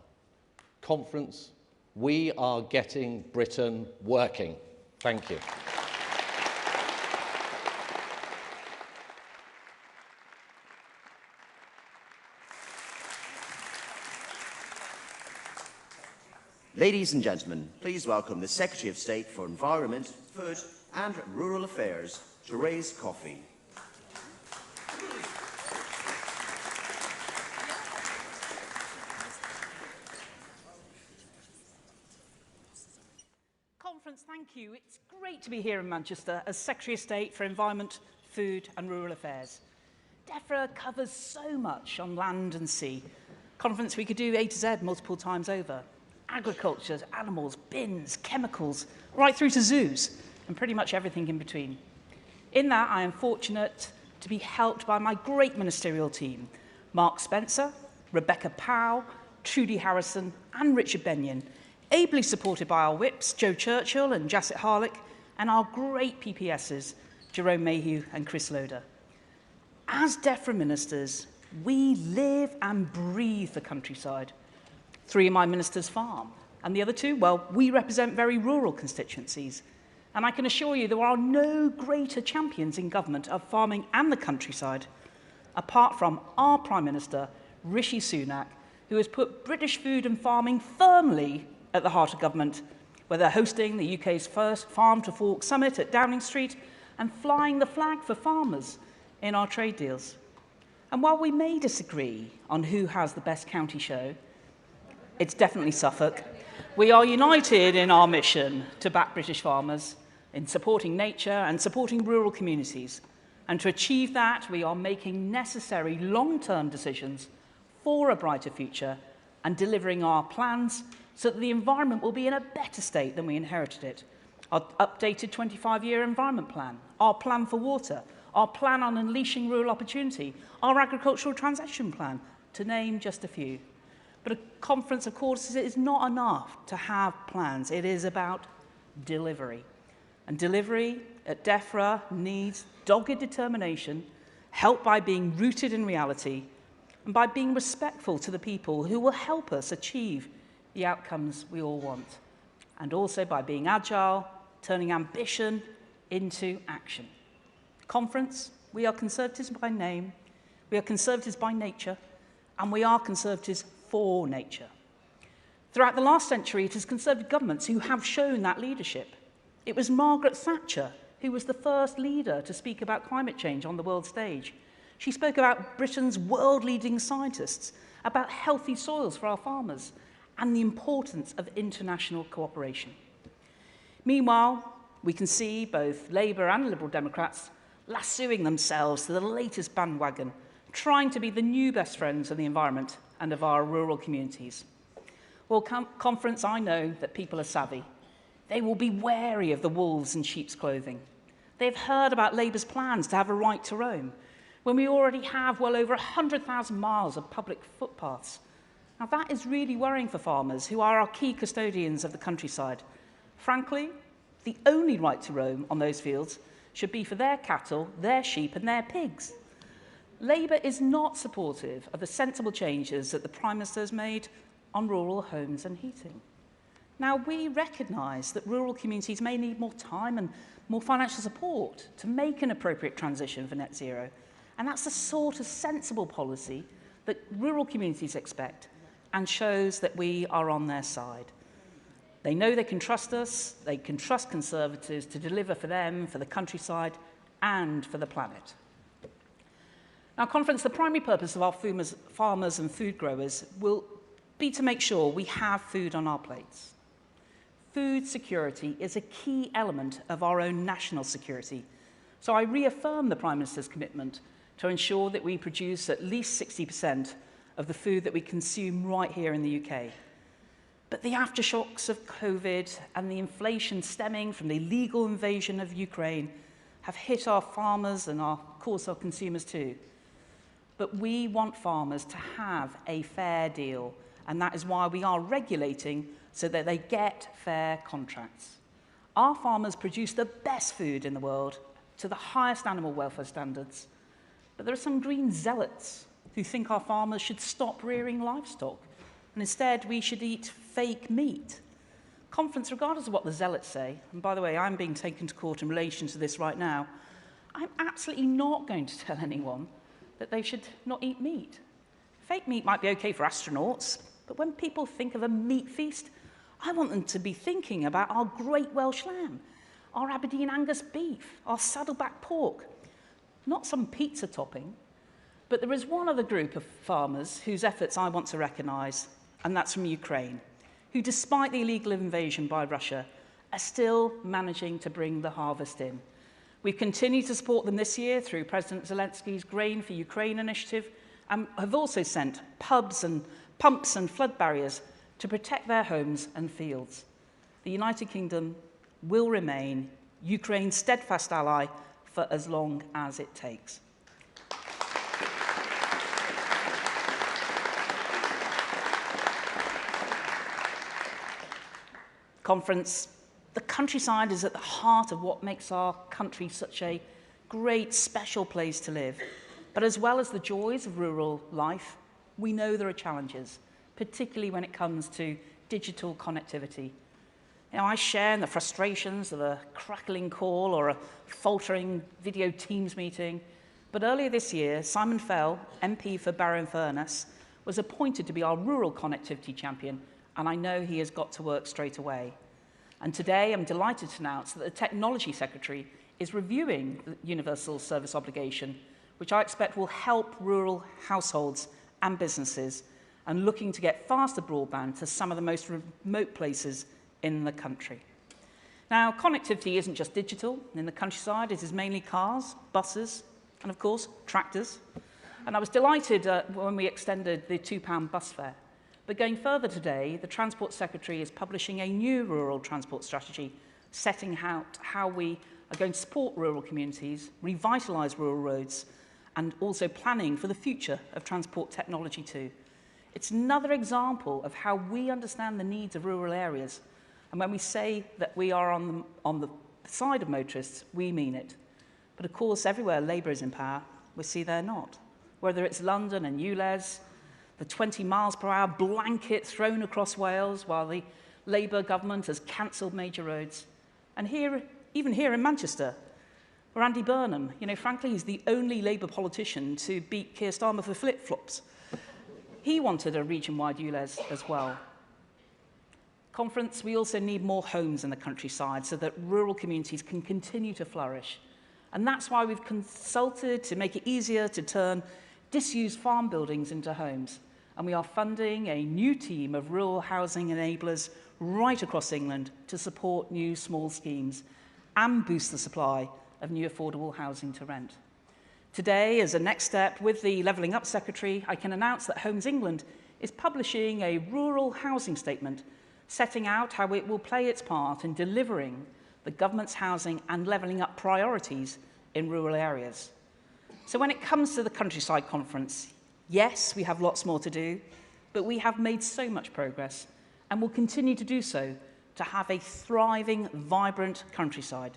Conference, we are getting Britain working. Thank you. Ladies and gentlemen, please welcome the Secretary of State for Environment, Food and Rural Affairs, Thérèse Coffey. Conference, thank you. It's great to be here in Manchester as Secretary of State for Environment, Food and Rural Affairs. DEFRA covers so much on land and sea. Conference, we could do A to Z multiple times over. Agriculture, animals, bins, chemicals, right through to zoos, and pretty much everything in between. In that, I am fortunate to be helped by my great ministerial team, Mark Spencer, Rebecca Powell, Trudy Harrison, and Richard Benyon, ably supported by our whips, Joe Churchill and Jacet Harlick, and our great PPSs, Jerome Mayhew and Chris Loader. As DEFRA ministers, we live and breathe the countryside. 3 of my ministers farm, and the other 2, well, we represent very rural constituencies. And I can assure you there are no greater champions in government of farming and the countryside, apart from our Prime Minister, Rishi Sunak, who has put British food and farming firmly at the heart of government, where they're hosting the UK's first Farm to Fork Summit at Downing Street and flying the flag for farmers in our trade deals. And while we may disagree on who has the best county show, it's definitely Suffolk. We are united in our mission to back British farmers, in supporting nature and supporting rural communities. And to achieve that, we are making necessary long-term decisions for a brighter future and delivering our plans so that the environment will be in a better state than we inherited it. Our updated 25-year environment plan, our plan for water, our plan on unleashing rural opportunity, our agricultural transition plan, to name just a few. But a conference, of course, is not enough to have plans. It is about delivery. And delivery at DEFRA needs dogged determination, helped by being rooted in reality, and by being respectful to the people who will help us achieve the outcomes we all want. And also by being agile, turning ambition into action. Conference, we are Conservatives by name, we are Conservatives by nature, and we are Conservatives for nature. Throughout the last century, it is Conservative governments who have shown that leadership. It was Margaret Thatcher who was the first leader to speak about climate change on the world stage. She spoke about Britain's world-leading scientists, about healthy soils for our farmers, and the importance of international cooperation. Meanwhile, we can see both Labour and Liberal Democrats lassoing themselves to the latest bandwagon, trying to be the new best friends of the environment and of our rural communities. Well, Conference, I know that people are savvy. They will be wary of the wolves in sheep's clothing. They've heard about Labour's plans to have a right to roam, when we already have well over 100,000 miles of public footpaths. Now, that is really worrying for farmers, who are our key custodians of the countryside. Frankly, the only right to roam on those fields should be for their cattle, their sheep and their pigs. Labour is not supportive of the sensible changes that the Prime Minister has made on rural homes and heating. Now, we recognise that rural communities may need more time and more financial support to make an appropriate transition for net zero. And that's the sort of sensible policy that rural communities expect and shows that we are on their side. They know they can trust us, they can trust Conservatives to deliver for them, for the countryside and for the planet. Now, conference, the primary purpose of our farmers and food growers will be to make sure we have food on our plates. Food security is a key element of our own national security. So I reaffirm the Prime Minister's commitment to ensure that we produce at least 60% of the food that we consume right here in the UK. But the aftershocks of COVID and the inflation stemming from the illegal invasion of Ukraine have hit our farmers and, of course, our consumers too. But we want farmers to have a fair deal, and that is why we are regulating so that they get fair contracts. Our farmers produce the best food in the world to the highest animal welfare standards. But there are some green zealots who think our farmers should stop rearing livestock, and instead we should eat fake meat. Conference, regardless of what the zealots say, and by the way, I'm being taken to court in relation to this right now, I'm absolutely not going to tell anyone that they should not eat meat. Fake meat might be okay for astronauts, but when people think of a meat feast, I want them to be thinking about our great Welsh lamb, our Aberdeen Angus beef, our saddleback pork, not some pizza topping. But there is one other group of farmers whose efforts I want to recognise, and that's from Ukraine, who, despite the illegal invasion by Russia, are still managing to bring the harvest in. We've continued to support them this year through President Zelensky's Grain for Ukraine initiative, and have also sent pumps and flood barriers to protect their homes and fields. The United Kingdom will remain Ukraine's steadfast ally for as long as it takes. Conference, the countryside is at the heart of what makes our country such a great, special place to live. But as well as the joys of rural life, we know there are challenges, particularly when it comes to digital connectivity. You know, I share in the frustrations of a crackling call or a faltering video Teams meeting. But earlier this year, Simon Fell, MP for Barrow-in-Furness, was appointed to be our rural connectivity champion, and I know he has got to work straight away. And today, I'm delighted to announce that the Technology Secretary is reviewing the Universal Service Obligation, which I expect will help rural households and businesses, and looking to get faster broadband to some of the most remote places in the country. Now, connectivity isn't just digital. In the countryside, it is mainly cars, buses, and of course, tractors. And I was delighted when we extended the £2 bus fare. But going further today, the Transport Secretary is publishing a new rural transport strategy, setting out how we are going to support rural communities, revitalise rural roads, and also planning for the future of transport technology too. It's another example of how we understand the needs of rural areas. And when we say that we are on the side of motorists, we mean it. But of course, everywhere Labour is in power, we see they're not. Whether it's London and ULEZ, the 20 miles per hour blanket thrown across Wales while the Labour government has cancelled major roads. And here, even here in Manchester, where Andy Burnham, frankly, he's the only Labour politician to beat Keir Starmer for flip-flops. He wanted a region-wide ULEZ as well. Conference, we also need more homes in the countryside so that rural communities can continue to flourish. And that's why we've consulted to make it easier to turn disused farm buildings into homes. And we are funding a new team of rural housing enablers right across England to support new small schemes and boost the supply of new affordable housing to rent. Today, as a next step with the Levelling Up Secretary, I can announce that Homes England is publishing a rural housing statement setting out how it will play its part in delivering the government's housing and levelling up priorities in rural areas. So when it comes to the Countryside Conference, yes, we have lots more to do, but we have made so much progress and will continue to do so to have a thriving, vibrant countryside.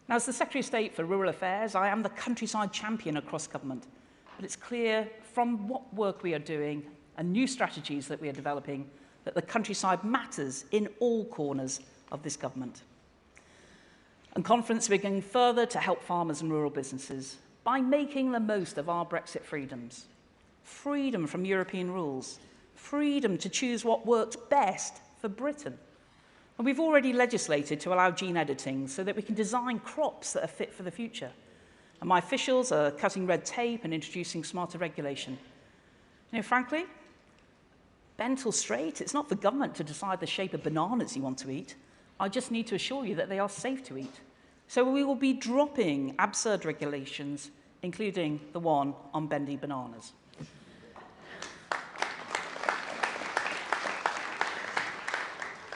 Now, as the Secretary of State for Rural Affairs, I am the countryside champion across government, but it's clear from what work we are doing and new strategies that we are developing that the countryside matters in all corners of this government. And Conference, we're going further to help farmers and rural businesses by making the most of our Brexit freedoms. Freedom from European rules, freedom to choose what works best for Britain. And we've already legislated to allow gene editing so that we can design crops that are fit for the future. And my officials are cutting red tape and introducing smarter regulation. You know, frankly, bent or straight, it's not for government to decide the shape of bananas you want to eat. I just need to assure you that they are safe to eat. So we will be dropping absurd regulations, including the one on bendy bananas.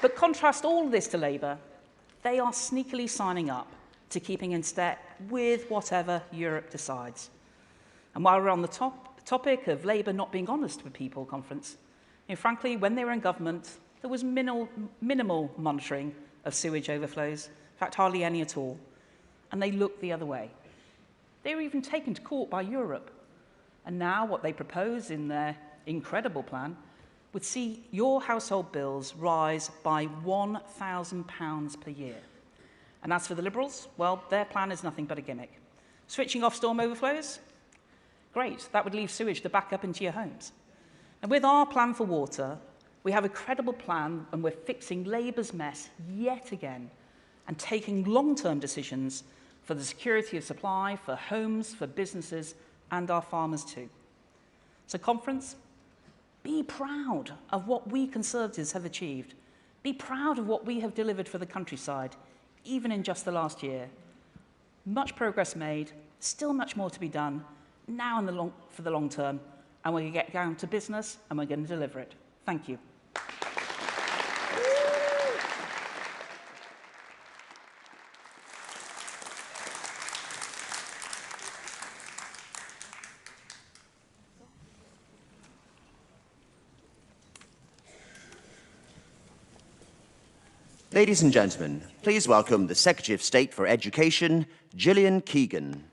But contrast all of this to Labour. They are sneakily signing up to keeping in step with whatever Europe decides. And while we're on the topic of Labour not being honest with people conference, you know, frankly, when they were in government, there was minimal monitoring of sewage overflows, in fact, hardly any at all. And they looked the other way. They were even taken to court by Europe. And now what they propose in their incredible plan would see your household bills rise by £1,000 per year. And as for the Liberals, well, their plan is nothing but a gimmick. Switching off storm overflows? Great, that would leave sewage to back up into your homes. And with our plan for water, we have a credible plan and we're fixing Labour's mess yet again and taking long-term decisions for the security of supply, for homes, for businesses, and our farmers too. So, conference, be proud of what we Conservatives have achieved. Be proud of what we have delivered for the countryside, even in just the last year. Much progress made, still much more to be done, now for the long term, and we're going to get down to business and we're going to deliver it. Thank you. Ladies and gentlemen, please welcome the Secretary of State for Education, Gillian Keegan.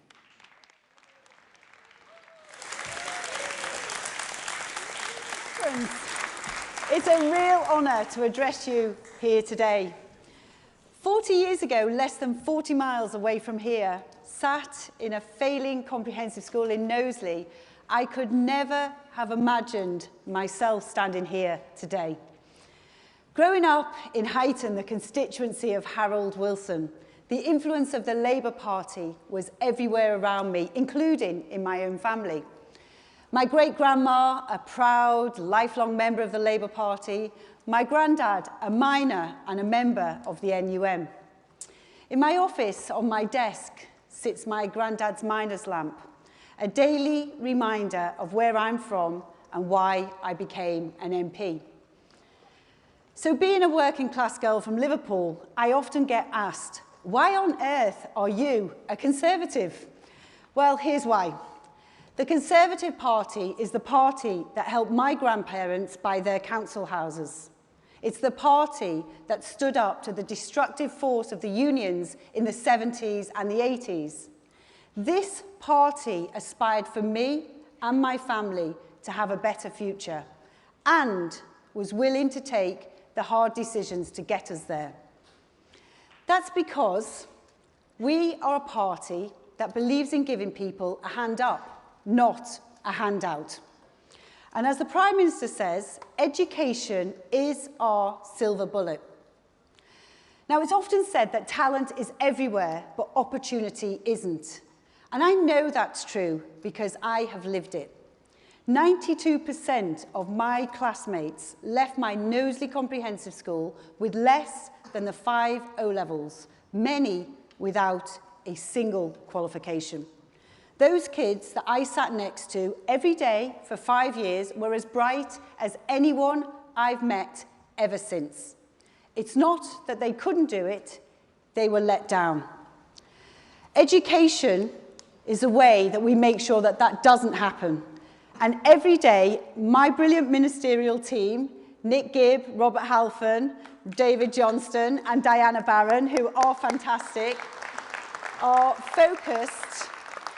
It's a real honour to address you here today. 40 years ago, less than 40 miles away from here, sat in a failing comprehensive school in Knowsley, I could never have imagined myself standing here today. Growing up in Huyton, the constituency of Harold Wilson, the influence of the Labour Party was everywhere around me, including in my own family. My great-grandma, a proud, lifelong member of the Labour Party. My granddad, a miner and a member of the NUM. In my office, on my desk, sits my granddad's miner's lamp, a daily reminder of where I'm from and why I became an MP. So being a working-class girl from Liverpool, I often get asked, why on earth are you a Conservative? Well, here's why. The Conservative Party is the party that helped my grandparents buy their council houses. It's the party that stood up to the destructive force of the unions in the 70s and the 80s. This party aspired for me and my family to have a better future and was willing to take the hard decisions to get us there. That's because we are a party that believes in giving people a hand up, not a handout. And as the Prime Minister says, education is our silver bullet. Now, it's often said that talent is everywhere, but opportunity isn't. And I know that's true because I have lived it. 92% of my classmates left my Knowsley Comprehensive School with less than the 5 O-levels, many without a single qualification. Those kids that I sat next to every day for 5 years were as bright as anyone I've met ever since. It's not that they couldn't do it, they were let down. Education is a way that we make sure that that doesn't happen. And every day, my brilliant ministerial team, Nick Gibb, Robert Halfon, David Johnston, and Diana Barron, who are fantastic, are focused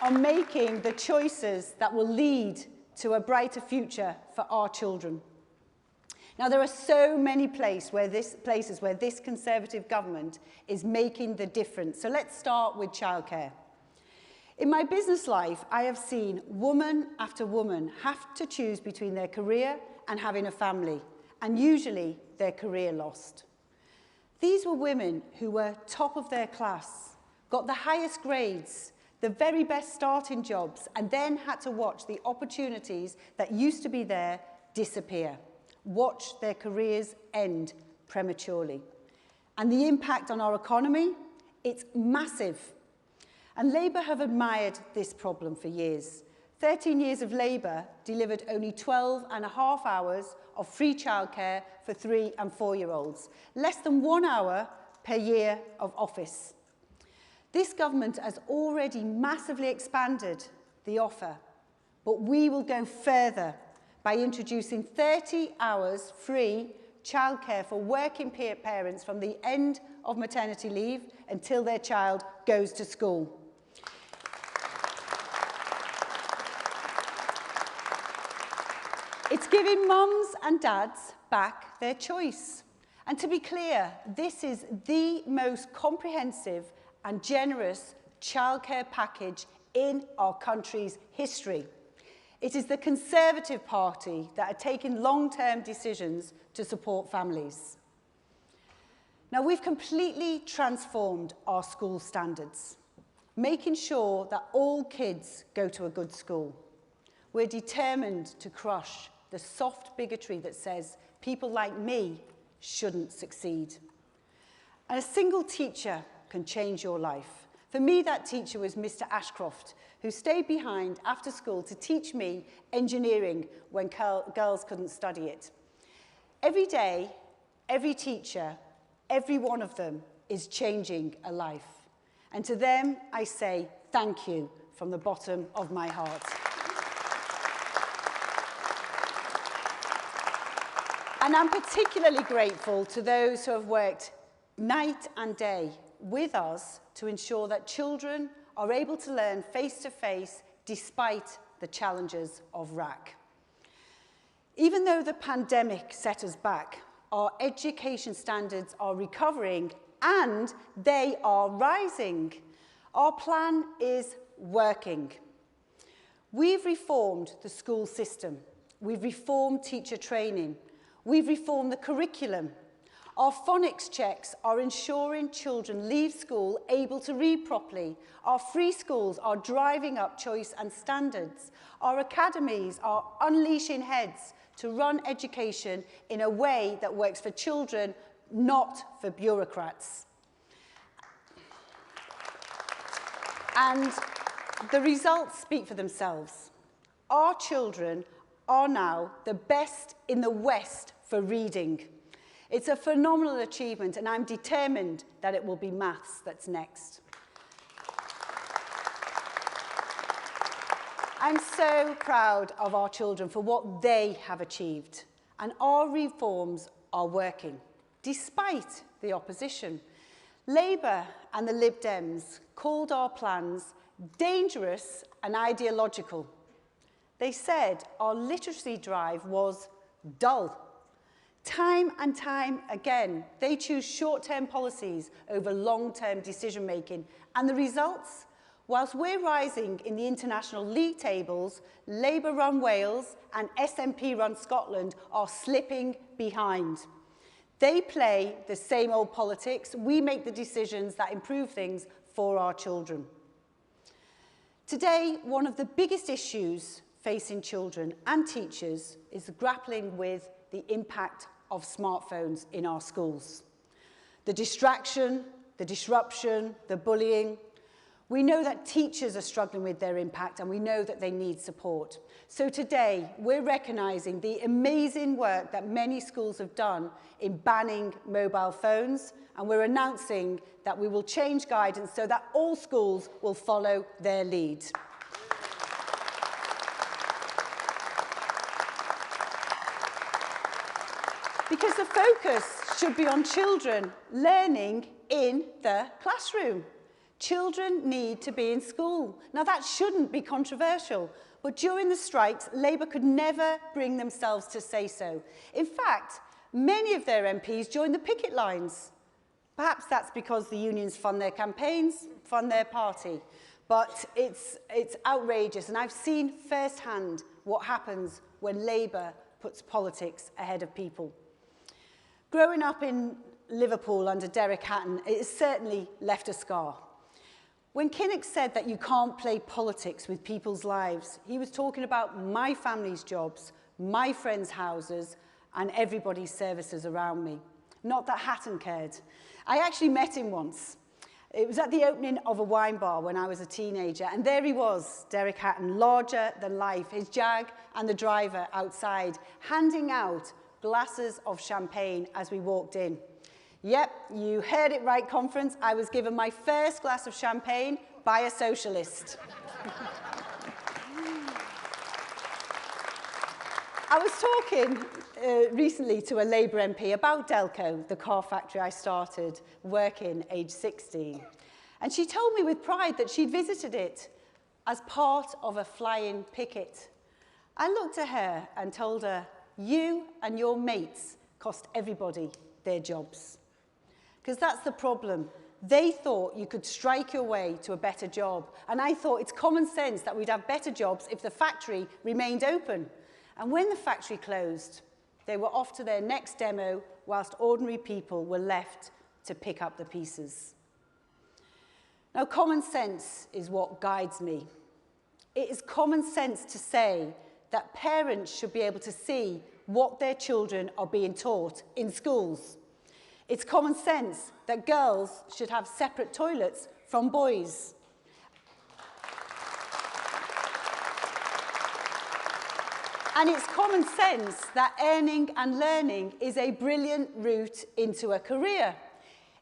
on making the choices that will lead to a brighter future for our children. Now, there are so many places where this Conservative government is making the difference. So let's start with childcare. In my business life, I have seen woman after woman have to choose between their career and having a family, and usually their career lost. These were women who were top of their class, got the highest grades, the very best starting jobs, and then had to watch the opportunities that used to be there disappear, watch their careers end prematurely. And the impact on our economy, it's massive. And Labour have admired this problem for years. 13 years of Labour delivered only 12.5 hours of free childcare for 3- and 4-year-olds, less than 1 hour per year of office. This government has already massively expanded the offer, but we will go further by introducing 30 hours free childcare for working parents from the end of maternity leave until their child goes to school. It's giving mums and dads back their choice. And to be clear, this is the most comprehensive and generous childcare package in our country's history. It is the Conservative Party that are taking long-term decisions to support families. Now, we've completely transformed our school standards, making sure that all kids go to a good school. We're determined to crush the soft bigotry that says people like me shouldn't succeed. And a single teacher can change your life. For me, that teacher was Mr. Ashcroft, who stayed behind after school to teach me engineering when girls couldn't study it. Every day, every teacher, every one of them is changing a life. And to them, I say thank you from the bottom of my heart. And I'm particularly grateful to those who have worked night and day with us to ensure that children are able to learn face-to-face despite the challenges of RAC. Even though the pandemic set us back, our education standards are recovering and they are rising. Our plan is working. We've reformed the school system. We've reformed teacher training. We've reformed the curriculum. Our phonics checks are ensuring children leave school able to read properly. Our free schools are driving up choice and standards. Our academies are unleashing heads to run education in a way that works for children, not for bureaucrats. And the results speak for themselves. Our children are now the best in the West for reading. It's a phenomenal achievement, and I'm determined that it will be maths that's next. I'm so proud of our children for what they have achieved, and our reforms are working, despite the opposition. Labour and the Lib Dems called our plans dangerous and ideological. They said our literacy drive was dull. Time and time again, they choose short-term policies over long-term decision-making. And the results? Whilst we're rising in the international league tables, Labour-run Wales and SNP-run Scotland are slipping behind. They play the same old politics. We make the decisions that improve things for our children. Today, one of the biggest issues facing children and teachers is grappling with the impact of smartphones in our schools. The distraction, the disruption, the bullying. We know that teachers are struggling with their impact, and we know that they need support. So today, we're recognising the amazing work that many schools have done in banning mobile phones, and we're announcing that we will change guidance so that all schools will follow their lead. Because the focus should be on children learning in the classroom. Children need to be in school. Now, that shouldn't be controversial, but during the strikes, Labour could never bring themselves to say so. In fact, many of their MPs joined the picket lines. Perhaps that's because the unions fund their campaigns, fund their party. But it's outrageous, and I've seen firsthand what happens when Labour puts politics ahead of people. Growing up in Liverpool under Derek Hatton, it has certainly left a scar. When Kinnock said that you can't play politics with people's lives, he was talking about my family's jobs, my friends' houses, and everybody's services around me. Not that Hatton cared. I actually met him once. It was at the opening of a wine bar when I was a teenager, and there he was, Derek Hatton, larger than life, his Jag and the driver outside, handing out glasses of champagne as we walked in. Yep, you heard it right, conference. I was given my first glass of champagne by a socialist. I was talking recently to a Labour MP about Delco, the car factory I started working age 16. And she told me with pride that she'd visited it as part of a flying picket. I looked at her and told her, you and your mates cost everybody their jobs. Because that's the problem. They thought you could strike your way to a better job. And I thought it's common sense that we'd have better jobs if the factory remained open. And when the factory closed, they were off to their next demo whilst ordinary people were left to pick up the pieces. Now, common sense is what guides me. It is common sense to say that parents should be able to see what their children are being taught in schools. It's common sense that girls should have separate toilets from boys. And it's common sense that earning and learning is a brilliant route into a career.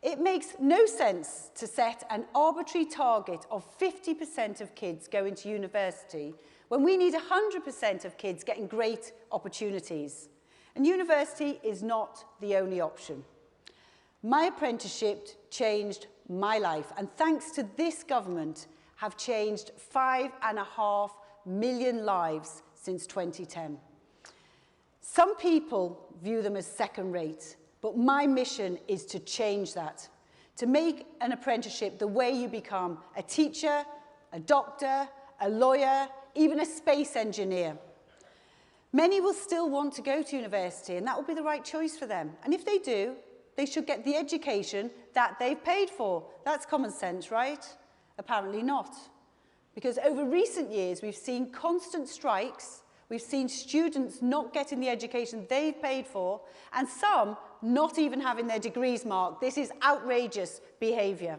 It makes no sense to set an arbitrary target of 50% of kids going to university when we need 100% of kids getting great opportunities. And university is not the only option. My apprenticeship changed my life, and thanks to this government, have changed 5.5 million lives since 2010. Some people view them as second-rate, but my mission is to change that, to make an apprenticeship the way you become a teacher, a doctor, a lawyer, even a space engineer. Many will still want to go to university, and that will be the right choice for them. And if they do, they should get the education that they've paid for. That's common sense, right? Apparently not. Because over recent years, we've seen constant strikes, we've seen students not getting the education they've paid for, and some not even having their degrees marked. This is outrageous behaviour.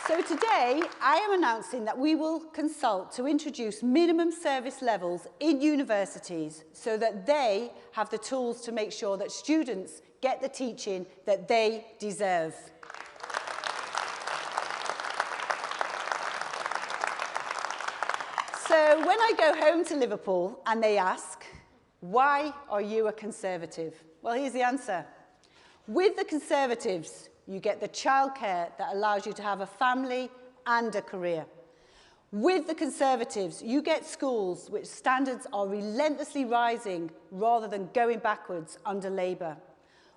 So today, I am announcing that we will consult to introduce minimum service levels in universities so that they have the tools to make sure that students get the teaching that they deserve. So when I go home to Liverpool and they ask, why are you a Conservative? Well, here's the answer. With the Conservatives, you get the childcare that allows you to have a family and a career. With the Conservatives, you get schools which standards are relentlessly rising rather than going backwards under Labour.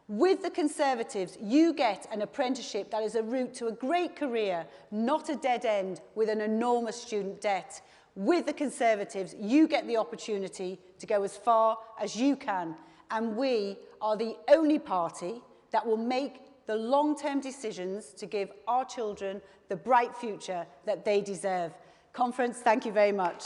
With the Conservatives, you get an apprenticeship that is a route to a great career, not a dead end with an enormous student debt. With the Conservatives, you get the opportunity to go as far as you can, and we are the only party that will make the long-term decisions to give our children the bright future that they deserve. Conference, thank you very much.